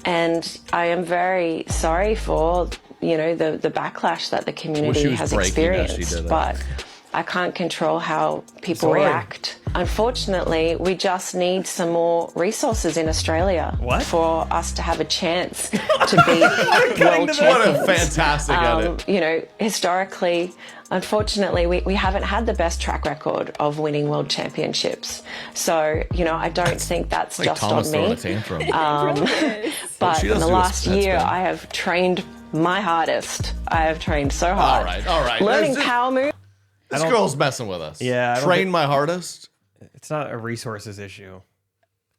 And I am very sorry for, the backlash that the Wish she community was has breaking as she experienced. did it. But I can't control how people Sorry. react. Unfortunately, we just need some more resources in Australia What? for us to have a chance to be world champions. What a fantastic edit. Historically, unfortunately, we haven't had the best track record of winning world championships. So, I don't think that's Like just Thomas on throwing me. a tantrum. But she in does the do a last headspin. year, I have trained my hardest. I have trained so hard. All right. Learning This power moves. girl's messing with us. Yeah, I don't Train think- my hardest. It's not a resources issue.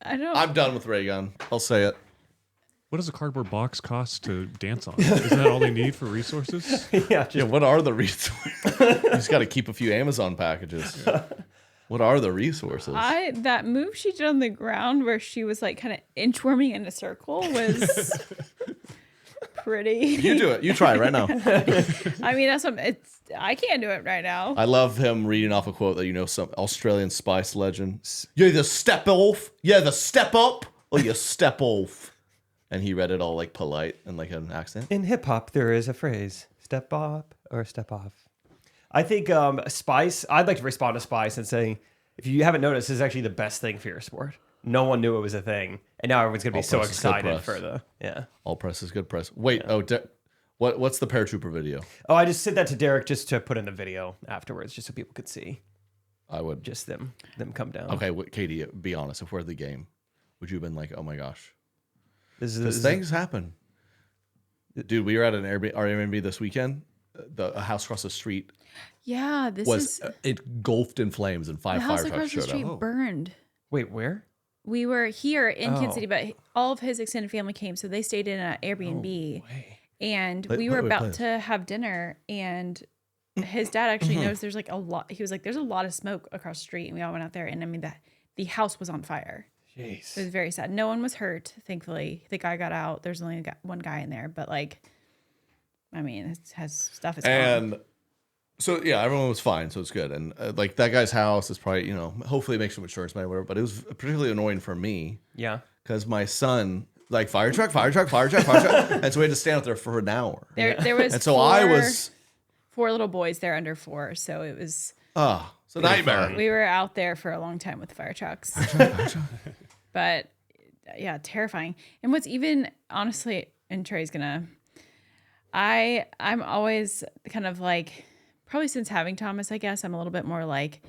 I'm done with Ray Gun. I'll say it. What does a cardboard box cost to dance on? Isn't that all they need for resources? Yeah, Yeah, what are the resources? You just got to keep a few Amazon packages. What are the resources? That move she did on the ground where she was like kind of inchworming in a circle was pretty. You do it. You try it right now. I mean, I can't do it right now. I love him reading off a quote that some Australian spice legend. You either step off, you either step up, or you step off. And he read it all like polite and like an accent. In hip hop, there is a phrase: step up or step off. I think Spice. I'd like to respond to Spice and say, if you haven't noticed, this is actually the best thing for your sport. No one knew it was a thing, and now everyone's gonna be so press is good excited press. for the All press is good press. Wait, what's the paratrooper video? Oh, I just sent that to Derek just to put in the video afterwards, just so people could see. I would Just them come down. Okay, Katie, be honest. If we're at the game, would you have been like, "Oh my gosh"? This Because is things happen. Dude, we were at an Airbnb this weekend. A house across the street Yeah, this was is it engulfed in flames, and the 5 house fire across trucks the showed street up. burned. Wait, where? We were here in Oh. Kansas City, but all of his extended family came, so they stayed in an Airbnb. And we were about to have dinner, and his dad actually knows there's like a lot. He was like, "There's a lot of smoke across the street," and we all went out there, and I mean the house was on fire. Jeez. It was very sad. No one was hurt, thankfully. The guy got out. There's only one guy in there, but like, I mean, it has stuff is gone. And so yeah, everyone was fine, so it's good. And like that guy's house is probably hopefully it makes some insurance money, or whatever. But it was particularly annoying for me Yeah. because my son like fire truck, and so we had to stand out there for an hour. There was And so I was 4 little boys there under 4, so it was. it's a nightmare. We were out there for a long time with fire trucks. But yeah, terrifying. And what's even honestly, and Trey's gonna, I'm always kind of like, probably since having Thomas, I guess I'm a little bit more like,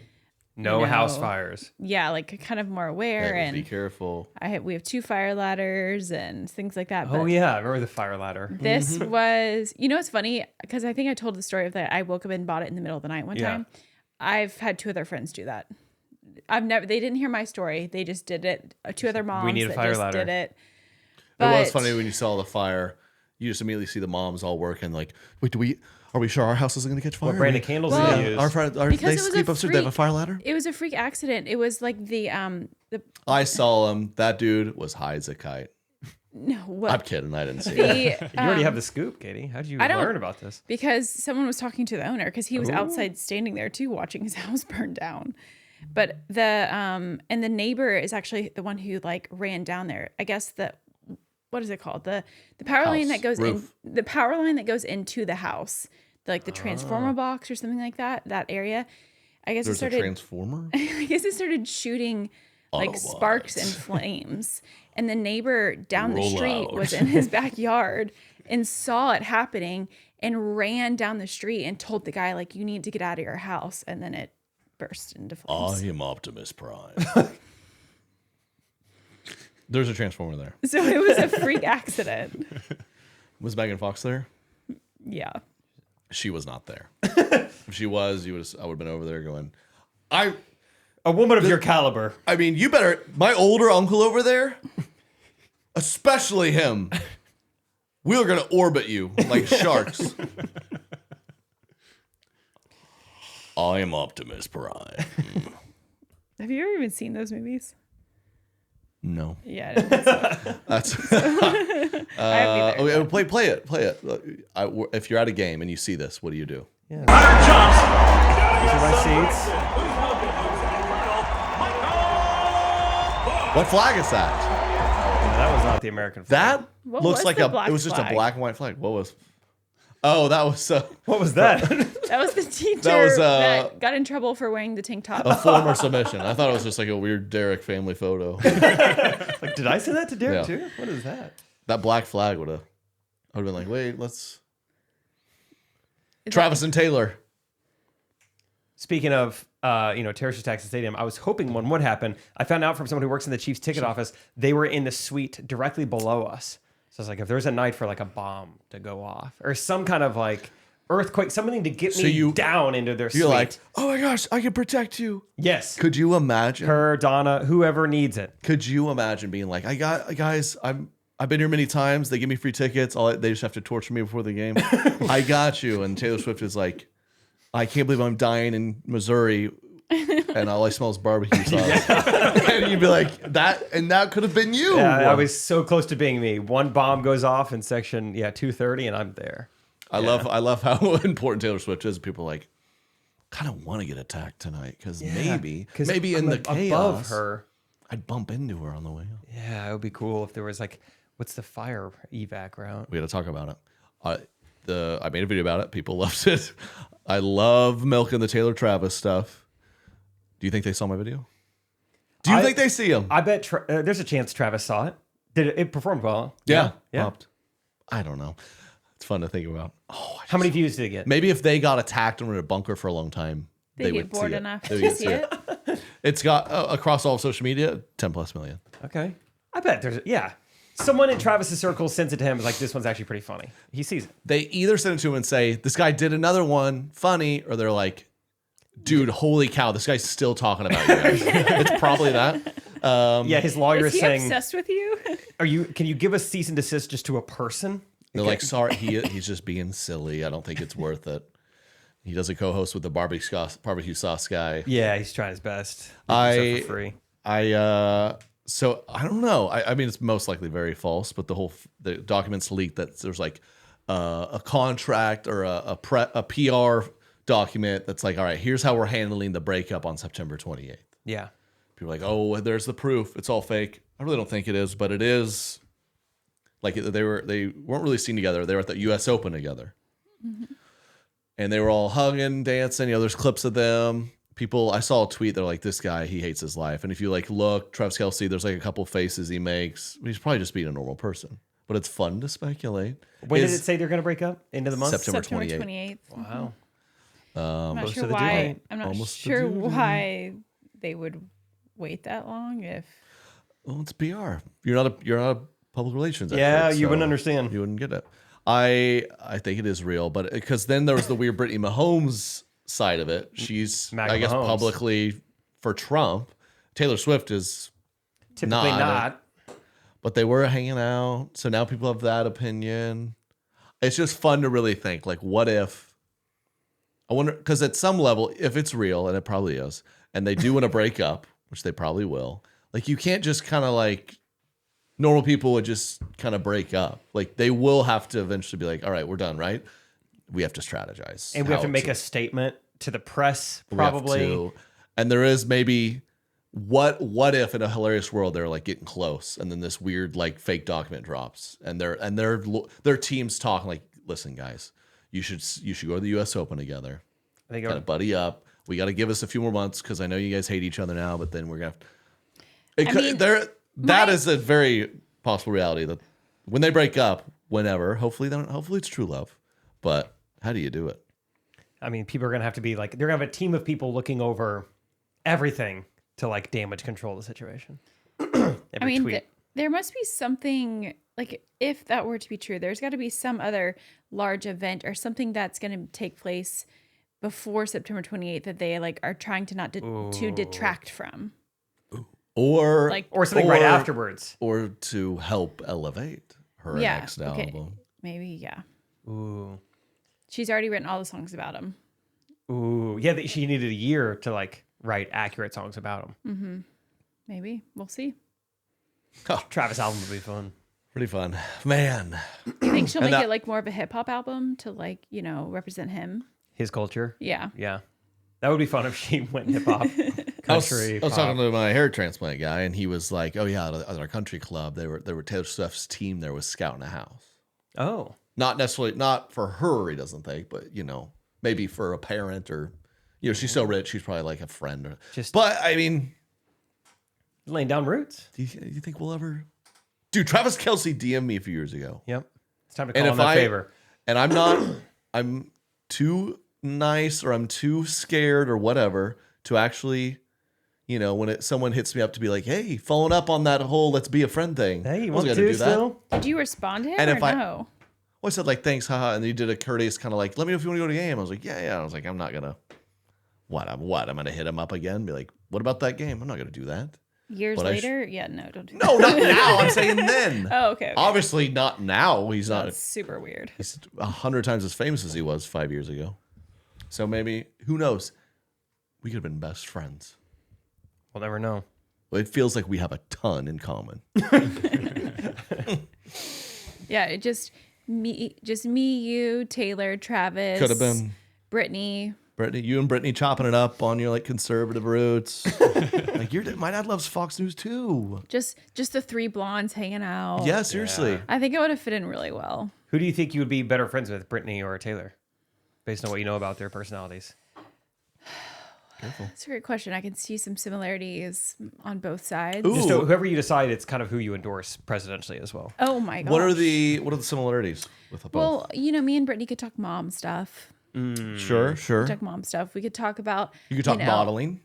No house fires. yeah, like kind of more aware. Hey, And be careful. we have 2 fire ladders and things like that. Oh but yeah, I remember the fire ladder. This was, it's funny because I think I told the story of that. I woke up and bought it in the middle of the night one time. I've had 2 other friends do that. They didn't hear my story. They just did it. 2 other moms need a that fire just ladder. did it. It was funny when you saw the fire. You just immediately see the moms all working. Like, wait, are we sure our house isn't going to catch fire? What brand of candles Well, did you use? Our friend, Because they it was sleep a upstairs. They have a freak- fire ladder. It was a freak accident. It was like the I saw him. That dude was high as a kite. no what I'm kidding. I didn't see it. You already have the scoop, Katie. How did you don't- learn about this? because someone was talking to the owner because he was outside standing there too watching his house burn down. But the neighbor is actually the one who like ran down there. I guess what is it called? The power line that goes Roof. in the power line that goes into the house. Like the transformer box or something like that area. I guess There's it a started transformer. I guess it started shooting like Autobots. sparks and flames. And the neighbor down the Roll street out. was in his backyard and saw it happening and ran down the street and told the guy, like, you need to get out of your house. And then it burst into flames. I am Optimus Prime. There's a transformer there. So it was a freak accident. Was Megan Fox there? Yeah. She was not there. If she was, I would have been over there going, A woman of your caliber. I mean, you better, my older uncle over there, especially him, we're going to orbit you like sharks. I am Optimus Prime. Have you ever even seen those movies? No. Yeah, I don't think so. That's. I haven't either. Okay, play it. If you're at a game and you see this, what do you do? Yeah. These are my seats. What flag is that? That was not the American flag. That What looks was like the a. black It was just a flag? black and white flag. What was? Oh, that was What was that? That was the teacher That that got in trouble for wearing the tank top. a former submission. I thought it was just like a weird Derek family photo. Like, did I say that to Derek Yeah. too? What is that? That black flag would have. I would have been like, wait, let's. Travis and Taylor. Speaking of, terrorist attacks at stadium, I was hoping one would happen. I found out from someone who works in the Chiefs ticket office, they were in the suite directly below us. So I was like, if there's a night for like a bomb to go off or some kind of like earthquake, something to get me down into their suite. You're like, oh my gosh, I can protect you. Yes. Could you imagine? Her, Donna, whoever needs it. Could you imagine being like, I've been here many times. They give me free tickets. They just have to torture me before the game. I got you. And Taylor Swift is like, I can't believe I'm dying in Missouri and all I smell is barbecue sauce. And you'd be like, that could have been you. Yeah, I was so close to being me. One bomb goes off in section 230 and I'm there. I love how important Taylor Swift is. People are like, kind of want to get attacked tonight because maybe in the chaos above her, I'd bump into her on the way up. Yeah, it would be cool if there was like, what's the fire evac route? We got to talk about it. I made a video about it. People loved it. I love milking the Taylor Travis stuff. Do you think they saw my video? Do you think they see him? I bet there's a chance Travis saw it. Did it performed well? Yeah. Popped. I don't know. It's fun to think about. How many views did it get? Maybe if they got attacked and were in a bunker for a long time, They would get bored see enough They to would see it. It's got across all of social media 10+ million. Okay. I bet there's someone in Travis's circle sends it to him. Is like, this one's actually pretty funny. He sees it. They either send it to him and say, this guy did another one funny, or they're like, dude, holy cow, this guy's still talking about you guys. It's probably that. His lawyer Is is he saying, obsessed with you? Can you give a cease and desist just to a person? They're like, sorry, he's just being silly. I don't think it's worth it. He does a co-host with the barbecue sauce guy. Yeah, he's trying his best. For free. So I don't know. I mean, it's most likely very false, but the documents leaked that there's like a contract or a PR document that's like, all right, here's how we're handling the breakup on September 28th. Yeah. People are like, oh, there's the proof. It's all fake. I really don't think it is, but it is. Like they weren't really seen together. They were at the U.S. Open together, and they were all hugging, dancing. There's clips of them. People, I saw a tweet. They're like, this guy, he hates his life. And if you like look, Travis Kelce, there's like a couple faces he makes. He's probably just being a normal person. But it's fun to speculate. When did it say they're going to break up? Into the month? September 28th. Wow. I'm not sure why. I'm not sure why they would wait that long. Well, it's PR. You're not a public relations expert. Yeah, you wouldn't understand. You wouldn't get it. I think it is real, but because then there was the weird Brittany Mahomes side of it. She's, I guess, publicly for Trump. Taylor Swift is typically not. But they were hanging out, so now people have that opinion. It's just fun to really think, like, what if? I wonder, because at some level, if it's real, and it probably is, and they do want to break up, which they probably will, like, you can't just kind of like. Normal people would just kind of break up. Like they will have to eventually be like, all right, we're done, right? We have to strategize. And we have to make a statement to the press, probably. And there is maybe what if in a hilarious world they're like getting close and then this weird like fake document drops and their teams talking like, listen, guys, you should go to the US Open together. Kind of buddy up. We got to give us a few more months because I know you guys hate each other now, but then we're gonna that is a very possible reality that when they break up, hopefully it's true love. But how do you do it? I mean, people are going to have to be like, they're going to have a team of people looking over everything to like damage control the situation. There must be something like, if that were to be true, there's got to be some other large event or something that's going to take place before September 28th that they like are trying to not to detract from. Or something right afterwards. Or to help elevate her next album. Maybe, yeah. Ooh. She's already written all the songs about him. Ooh. Yeah, she needed a year to like write accurate songs about him. Mm-hmm. Maybe. We'll see. Travis album would be fun. Pretty fun, man. Do you think she'll make it like more of a hip hop album to like, you know, represent him? His culture? Yeah. Yeah. That would be fun if she went hip hop, country. I was talking to my hair transplant guy, and he was like, "Oh yeah, at our country club, they were Taylor Swift's team there was scouting a house. Oh, not necessarily not for her, he doesn't think, but you know, maybe for a parent or, you know, she's so rich, she's probably like a friend. Or, but I mean, laying down roots. Do you think we'll ever? Dude, Travis Kelce DM'd me a few years ago. Yep, it's time to call him a favor. And I'm not, I'm too nice or I'm too scared or whatever to actually, you know, when someone hits me up to be like, hey, following up on that whole let's be a friend thing. Hey, you want to do still? Did you respond to him and or if no? I said like, thanks, haha. And you did a courteous kind of like, let me know if you want to go to the game. I was like, yeah. I was like, I'm not going to, I'm going to hit him up again. Be like, what about that game? I'm not going to do that. Years later? Yeah, no, don't do that. No, not now. I'm saying then. Oh, okay. Obviously not now. He's not. That's super weird. He's 100 times as famous as he was 5 years ago. So maybe, who knows? We could have been best friends. We'll never know. Well, it feels like we have a ton in common. Yeah, it just me, you, Taylor, Travis. Could have been Brittany, you and Brittany chopping it up on your like conservative roots. Like my dad loves Fox News too. Just the three blondes hanging out. Yeah, seriously. Yeah. I think it would have fit in really well. Who do you think you would be better friends with, Brittany or Taylor, based on what you know about their personalities? Careful. That's a great question. I can see some similarities on both sides. Just whoever you decide, it's kind of who you endorse presidentially as well. Oh my god. What are the similarities with both? Well, you know, me and Brittany could talk mom stuff. Sure. Talk mom stuff. We could talk about. You could talk modeling.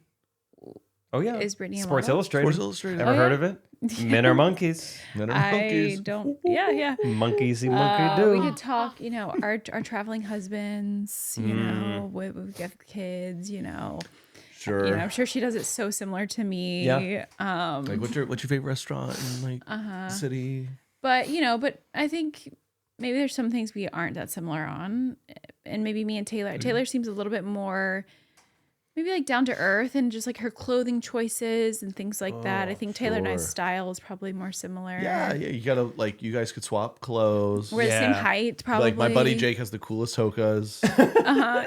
Oh yeah. Is Brittany a Sports model? Illustrated? Sports Illustrated. Ever heard of it? Men are monkeys. Men are monkeys. I don't. Yeah. Monkeys see monkey do. We could talk. You know, our traveling husbands. You know, we get kids. You know. Sure. You know, I'm sure she does it so similar to me. Yeah. Like what's your favorite restaurant in like the city? But I think maybe there's some things we aren't that similar on, and maybe me and Taylor. Taylor seems a little bit more, maybe like down to earth and just like her clothing choices and things like that. I think Taylor and I's style is probably more similar. Yeah. You gotta like you guys could swap clothes. We're the same height, probably. Like my buddy Jake has the coolest Hokas.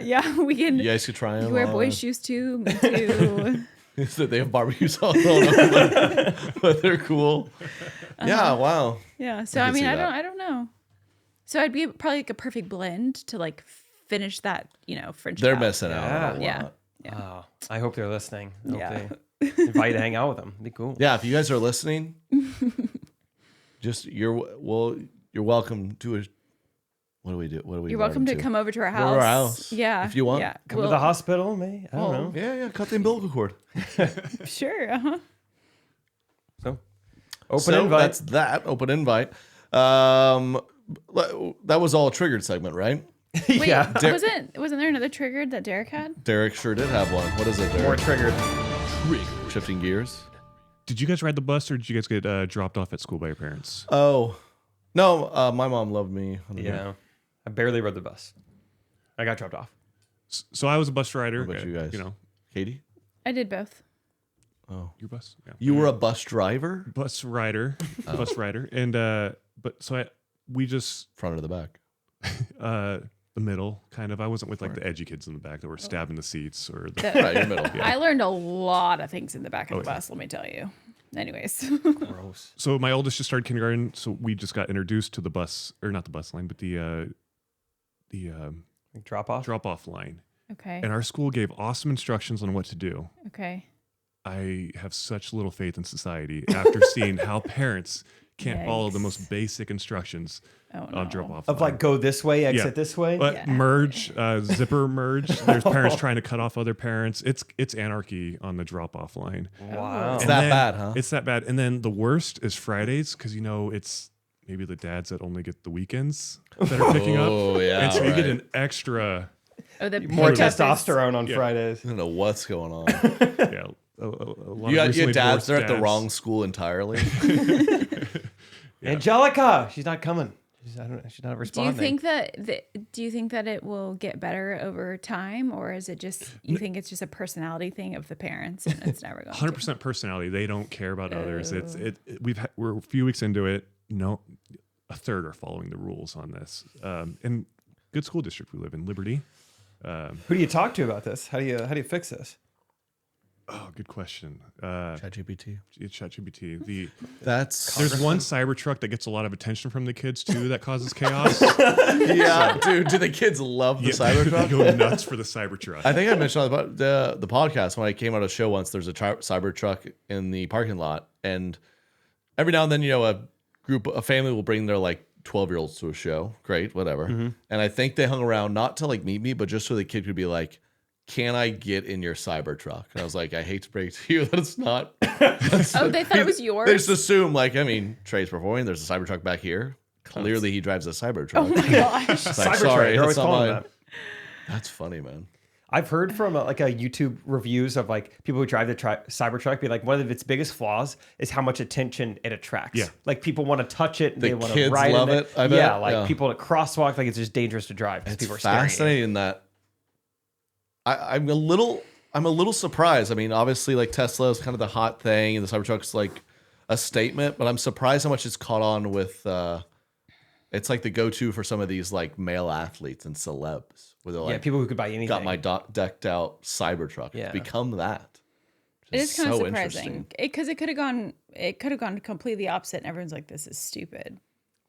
Yeah, we can. You guys could try them. You wear boys' shoes too. Me too. They have barbecue sauce on them, but they're cool. Yeah. Wow. Yeah. So I mean, I don't know. So I'd be probably like a perfect blend to like finish that, you know, friendship. They're out. missing out. On a Yeah. lot. Oh, I hope they're listening. I hope they invite you to hang out with them. It'd be cool. Yeah, if you guys are listening, you're welcome to a. What do we do? What do we? You're welcome to come over to our house. Our house. Yeah, if you want. Yeah. Come to the hospital, maybe. I don't know. Yeah. Cut the umbilical cord. Sure. So, invite. That's that. Open invite. That was all a triggered segment, right? Wait, wasn't there another triggered that Derek had? Derek sure did have one. What is it, Derek? More triggered. Shifting gears. Did you guys ride the bus or did you guys get dropped off at school by your parents? Oh, no. My mom loved me. Yeah. I barely rode the bus. I got dropped off. So I was a bus rider. What about you guys? You know, Katie? I did both. Oh, your bus? Yeah. You were a bus driver? Bus rider. Bus rider. And, we just. Front or the back? The middle, kind of. I wasn't with like the edgy kids in the back that were stabbing the seats or the right, middle. Yeah. I learned a lot of things in the back of the bus, let me tell you. Anyways. Gross. So my oldest just started kindergarten, so we just got introduced to the bus, or not the bus line, but the drop-off line. Okay. And our school gave awesome instructions on what to do. Okay. I have such little faith in society after seeing how parents can't follow the most basic instructions on drop-off. Of like go this way, exit this way. But merge, zipper merge. There's parents trying to cut off other parents. It's anarchy on the drop-off line. Wow, it's that bad, huh? It's that bad. And then the worst is Fridays because it's maybe the dads that only get the weekends that are picking up. Oh yeah, and so you get an extra. More testosterone on Fridays. I don't know what's going on. Yeah. A lot you of got your dads. They're at the dads. wrong school entirely. Angelica, she's not coming. She's not responding. Do you think that it will get better over time, or is it just you think it's just a personality thing of the parents and it's never going 100% personality. They don't care about others. We're a few weeks into it. No, a third are following the rules on this. And good school district we live in, Liberty. Who do you talk to about this? How do you fix this? Oh, good question. ChatGPT. ChatGPT. There's one Cybertruck that gets a lot of attention from the kids too. That causes chaos. Yeah, dude. Do the kids love the Cybertruck? They go nuts for the Cybertruck. I think I mentioned on the podcast when I came out of a show once. There's a Cybertruck in the parking lot, and every now and then, a family will bring their like 12-year-olds to a show. Great, whatever. Mm-hmm. And I think they hung around not to like meet me, but just so the kid could be like, can I get in your Cybertruck? And I was like, I hate to break to you that it's not. Oh, they thought it was yours? They just assume, Trey's performing. There's a Cybertruck back here. Clearly, he drives a Cybertruck. Oh, my gosh. It's like, sorry, it's not mine. That's funny, man. I've heard from a YouTube reviews of like people who drive the Cybertruck be like, one of its biggest flaws is how much attention it attracts. Yeah. Like people want to touch it and they want to kids ride love in it. I bet. People at crosswalk, like it's just dangerous to drive because people are fascinating that I'm a little surprised. I mean, obviously, like Tesla is kind of the hot thing, and the Cybertruck's like a statement. But I'm surprised how much it's caught on with. It's like the go-to for some of these like male athletes and celebs, where they're like, people who could buy anything. Got my decked out Cybertruck. Yeah. It's become that. It is kind of surprising because it could have gone. It could have gone completely opposite, and everyone's like, "This is stupid."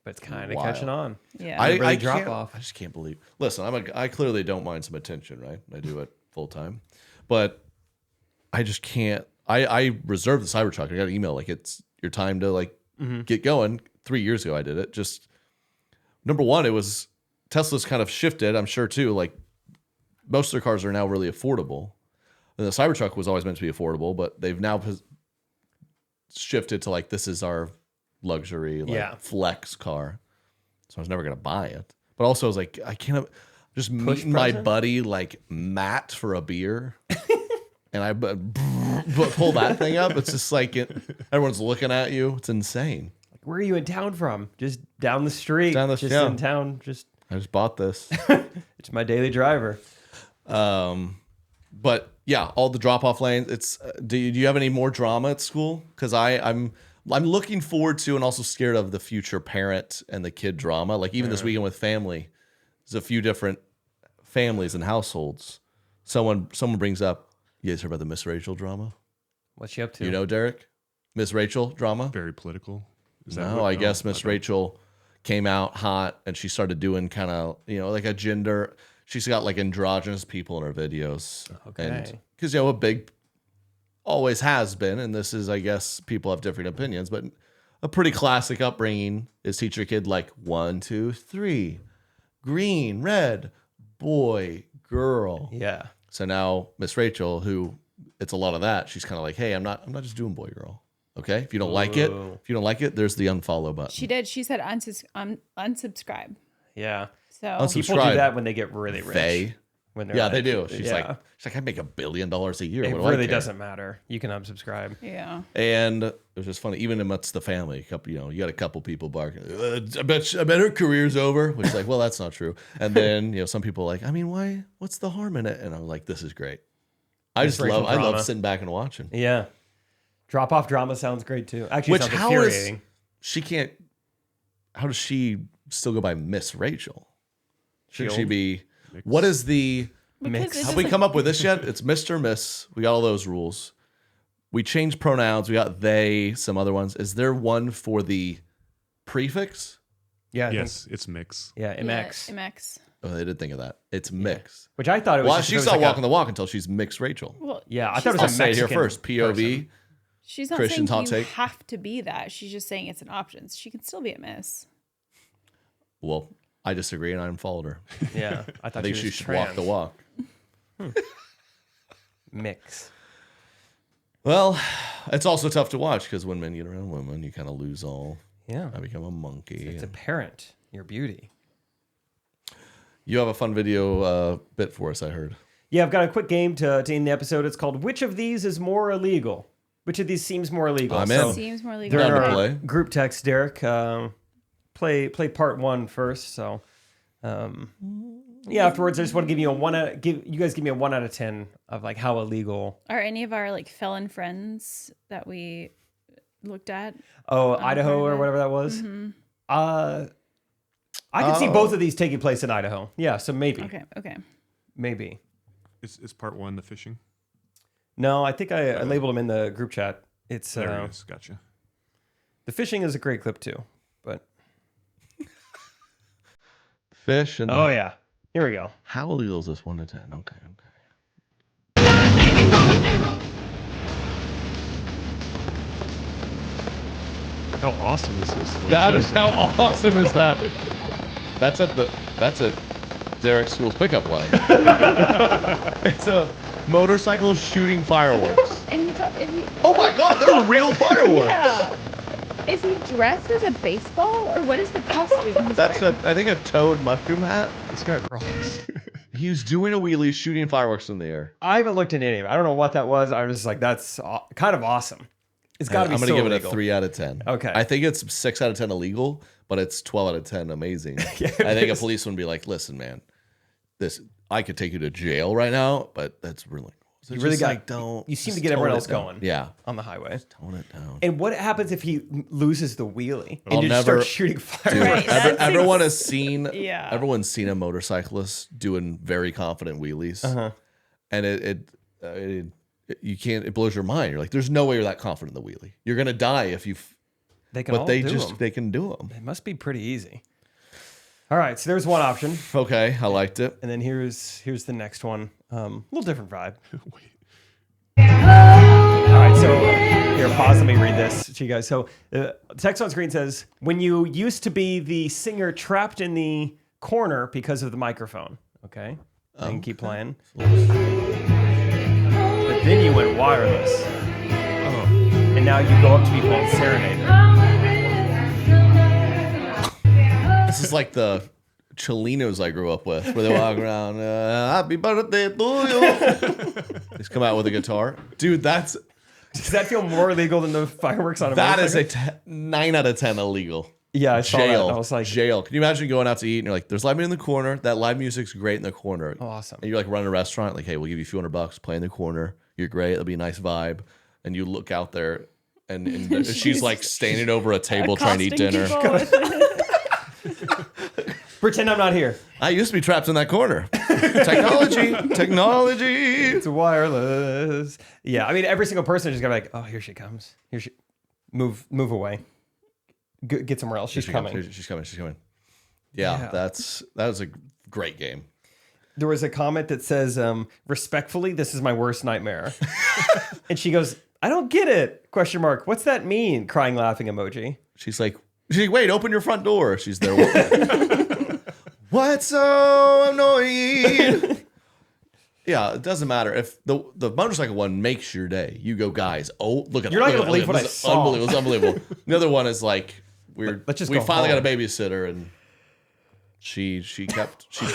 But it's kind of catching on. Yeah, I drop off. I just can't believe. Listen, I clearly don't mind some attention, right? I do it full time, but I just can't. I reserved the Cybertruck. I got an email like it's your time to like get going. 3 years ago, I did it. Just number one, it was Tesla's kind of shifted. I'm sure too. Like most of their cars are now really affordable, and the Cybertruck was always meant to be affordable, but they've now shifted to like this is our luxury flex car. So I was never gonna buy it, but also I was like, I can't just meeting my buddy like Matt for a beer, and I pull that thing up. It's just like everyone's looking at you. It's insane. Like, where are you in town from? Just down the street. In town. I just bought this. It's my daily driver. But yeah, all the drop off lanes. It's do you have any more drama at school? Because I'm looking forward to and also scared of the future parent and the kid drama. Like even this weekend with family, there's a few different families and households. Someone brings up, you guys heard about the Miss Rachel drama? What's she up to? You know, Derek? Miss Rachel drama? Very political. I guess Miss Rachel came out hot and she started doing kind of, like a gender. She's got like androgynous people in her videos. Okay. And because, a big... always has been, and this is, I guess, people have different opinions, but a pretty classic upbringing is teach your kid like 1, 2, 3, green, red, boy, girl. Yeah. So now Miss Rachel, who it's a lot of that, she's kind of like, hey, I'm not just doing boy, girl. Okay, if you don't like it, there's the unfollow button. She did. She said unsubscribe. Yeah. So people do that when they get really rich. They do. She's like, I make $1 billion a year. It really doesn't matter. You can unsubscribe. Yeah. And it was just funny, even amongst the family. You got a couple people barking. I bet her career's over. Which is like, well, that's not true. And then some people are like, I mean, why? What's the harm in it? And I'm like, this is great. I love sitting back and watching. Yeah. Drop off drama sounds great too. Actually, sounds infuriating. How does she still go by Miss Rachel? Should she be? What is the mix? Have we come up with this yet? It's Mr. Miss. We got all those rules. We changed pronouns. We got they, some other ones. Is there one for the prefix? Yeah. Yes, it's mix. Yeah, MX. MX. Oh, they did think of that. It's mix. Which I thought it was. Well, she's not walking the walk until she's Mix Rachel. Well, yeah, I thought it was a Mexican here first. POV. person. She's not Christian's saying hot you take. have to be that. She's just saying it's an option. She can still be a miss. Well, I disagree, and I unfollowed her. Yeah, I think she should walk the walk. Mix. Well, it's also tough to watch because when men get around women, you kind of lose all. Yeah, I become a monkey. It's apparent your beauty. You have a fun video bit for us, I heard. Yeah, I've got a quick game to end the episode. It's called "Which of these is more illegal?" Which of these seems more illegal? I'm in. Seems more illegal. They're in Down to our play. group text, Derek. play part 1 first. So, afterwards, I just want to give you you guys give me a 1 out of 10 of like how illegal. Are any of our like felon friends that we looked at? Oh, Idaho or whatever that was. Mm-hmm. I can see both of these taking place in Idaho. Yeah, so maybe. Okay. Maybe. Is part 1 the fishing? No, I think I labeled them in the group chat. It's there it is. Gotcha. The fishing is a great clip too, but Fish and oh yeah, here we go. How illegal is this 1 to 10? Okay. How awesome is this? That is how awesome is that? That's at Derek's school's pickup line. It's a motorcycle shooting fireworks. And Oh my God, they're real fireworks. Yeah. Is he dressed as a baseball or what is the costume? That's I think a toad mushroom hat. This guy rocks. He was doing a wheelie shooting fireworks in the air. I haven't looked into any of it. I don't know what that was. I was like, that's kind of awesome. It's got to be. I'm so gonna give illegal. it a 3 out of 10. Okay. I think it's 6 out of 10 illegal, but it's 12 out of 10 amazing. I think a policeman would be like, "Listen, man, I could take you to jail right now, but that's really." So You really got. don't. You seem to get everyone else going. Yeah, on the highway. tone it down. And what happens if he loses the wheelie and I'll you just never- start shooting Dude, fireworks? Right. everyone has seen. Yeah. Everyone's seen a motorcyclist doing very confident wheelies, and it you can't. It blows your mind. You're like, "There's no way you're that confident in the wheelie. You're gonna die if you." They can But all they do just them. they can do them. It must be pretty easy. All right, so there's one option, Okay, I liked it. and then here's the next one. A little different vibe. Wait. All right, so here, pause. Let me read this to you guys. So, text on screen says, "When you used to be the singer trapped in the corner because of the microphone." Okay, I can keep playing. But then you went wireless, and now you go up to people and serenade them. This is like the Cholinos I grew up with, where they walk around, "Happy birthday to you." Just come out with a guitar, dude. Does that feel more illegal than the fireworks on a That is motorcycle? a 9 out of 10 illegal. Yeah, I saw Jail. that. I was like, jail. Can you imagine going out to eat and you're like, "There's live music in the corner. That live music's great in the corner." awesome. And you're like running a restaurant, like, "Hey, we'll give you a few $100, play in the corner. You're great. It'll be a nice vibe." And you look out there, and she's like standing over a table trying to eat dinner. Pretend I'm not here. I used to be trapped in that corner. Technology. It's wireless. Yeah, I mean, every single person is just gonna be like, "Oh, here she comes. Here she, move away. Get somewhere else. She's coming." She's coming. Yeah, that was a great game. There was a comment that says, "Respectfully, this is my worst nightmare." And she goes, "I don't get it? Question mark. What's that mean?" Crying, laughing emoji. She's like, "Wait, open your front door." She's there. What's so annoying? Yeah, it doesn't matter if the motorcycle one makes your day. You go, "Guys, oh, look at You're not gonna believe what I This is saw." Unbelievable. It's unbelievable. The other one is like, we Let's just finally go got a home. babysitter, and she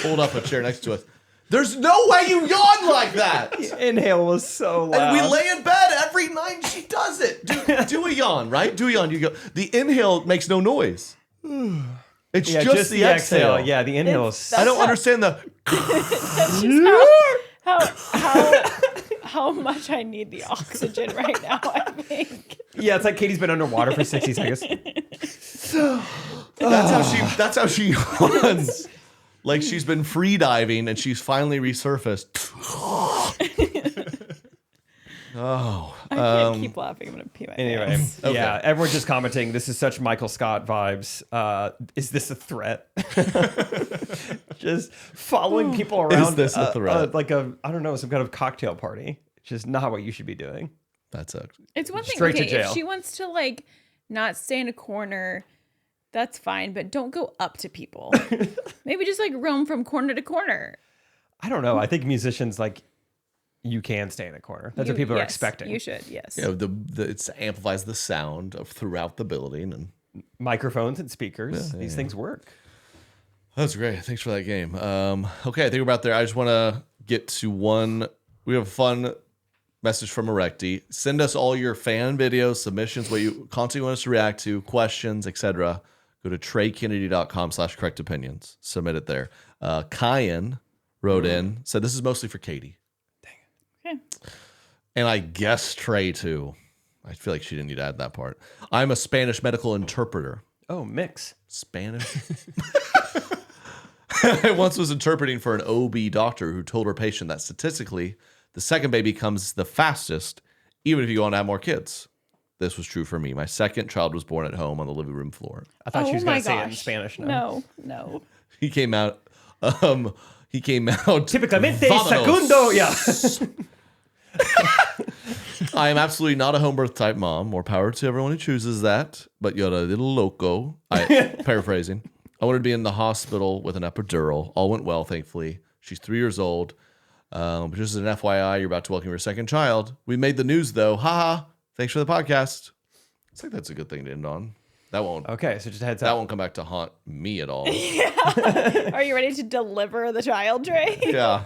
pulled up a chair next to us. There's no way you yawn like that. Inhale was so loud. And we lay in bed every night. She does it. Do a yawn, right? Do a yawn. You go. The inhale makes no noise. It's just the exhale. Yeah, the inhale is. I don't understand the. How much I need the oxygen right now, I think. Yeah, it's like Katie's been underwater for 60 seconds. That's how she yawns. Like she's been free diving and she's finally resurfaced. Oh. I can't keep laughing. I'm going to pee my Anyway, pants. Okay. yeah, everyone's just commenting. This is such Michael Scott vibes. Is this a threat? Just following people around. Is this a threat? Like I don't know, some kind of cocktail party. It's just not what you should be doing. That's it. It's one thing, Straight to okay, jail. if she wants to like not stay in a corner, that's fine, but don't go up to people. Maybe just like roam from corner to corner. I don't know. I think musicians like you can stay in a corner. That's what people are Yes, expecting. You should, yes. You know, it amplifies the sound of throughout the building, and Microphones and speakers. These things work. that's great. Thanks for that game. Okay, I think we're about there. I just want to get to one. We have a fun message from Erecti. Send us all your fan videos, submissions, what you content you want us to react to, questions, etc. go to TreyKennedy.com/correctopinions. Submit it there. Kyan wrote in, said this is mostly for Katie. Dang it. Okay. And I guess Trey too. I feel like she didn't need to add that part. I'm a Spanish medical interpreter. Oh, mix. Spanish? I once was interpreting for an OB doctor who told her patient that statistically, the second baby comes the fastest, even if you want to have more kids. This was true for me. My second child was born at home on the living room floor. I thought she was going to say it in Spanish. No. He came out. Typicamente Vámonos. segundo. Yeah. I am absolutely not a home birth type mom. More power to everyone who chooses that. But you're a little loco. Paraphrasing. I wanted to be in the hospital with an epidural. All went well, thankfully. She's 3 years old. But just as an FYI, you're about to welcome your second child. We made the news, though. Ha! Thanks for the podcast. I think that's a good thing to end on. That won't. Okay, so just a heads up. That won't come back to haunt me at all. Yeah. Are you ready to deliver the child, Trey? Yeah.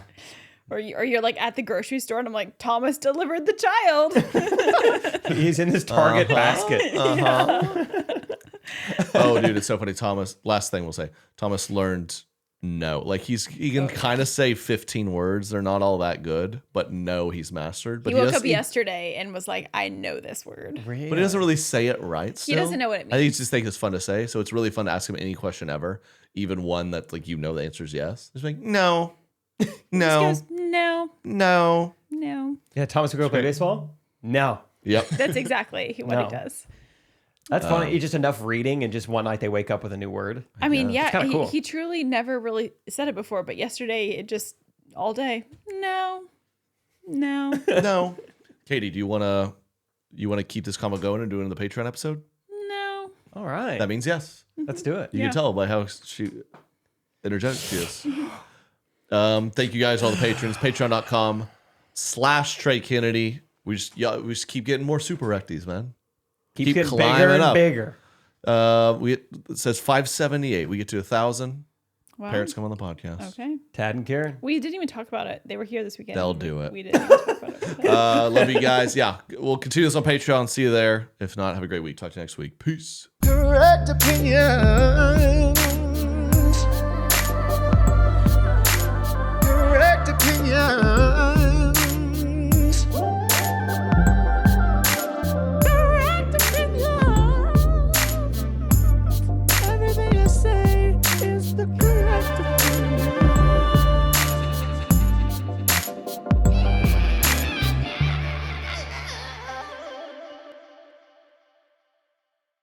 Or you're like at the grocery store and I'm like, Thomas delivered the child. He's in his Target basket. Oh, dude, it's so funny. Thomas, last thing we'll say, Thomas learned no. Like he can kind of say 15 words. They're not all that good, but no, he's mastered. But he woke up yesterday and was like, I know this word. Really? But he doesn't really say it right still. He doesn't know what it means. I think he just thinks it's fun to say. So it's really fun to ask him any question ever, even one that like the answer is yes. He's like, no. No. Just goes, no. No. No. Yeah, Thomas will go play baseball? No. Yep. That's exactly what he does. That's funny. It's just enough reading, and just one night they wake up with a new word. I mean, It's kinda cool. he truly never really said it before, but yesterday it just all day. No. No. Katie, do you wanna keep this combo going and do it in the Patreon episode? No. All right. That means yes. Let's do it. You can tell by how energetic she is. Thank you guys, all the patrons. Patreon.com/Trey Kennedy. We just keep getting more super recties, man. Keep getting bigger and bigger. It says 578. We get to 1,000. Wow. Parents come on the podcast. Okay. Tad and Karen. We didn't even talk about it. They were here this weekend. They'll do it. We didn't even talk about it. Love you guys. Yeah, we'll continue this on Patreon. See you there. If not, have a great week. Talk to you next week. Peace. Correct opinion.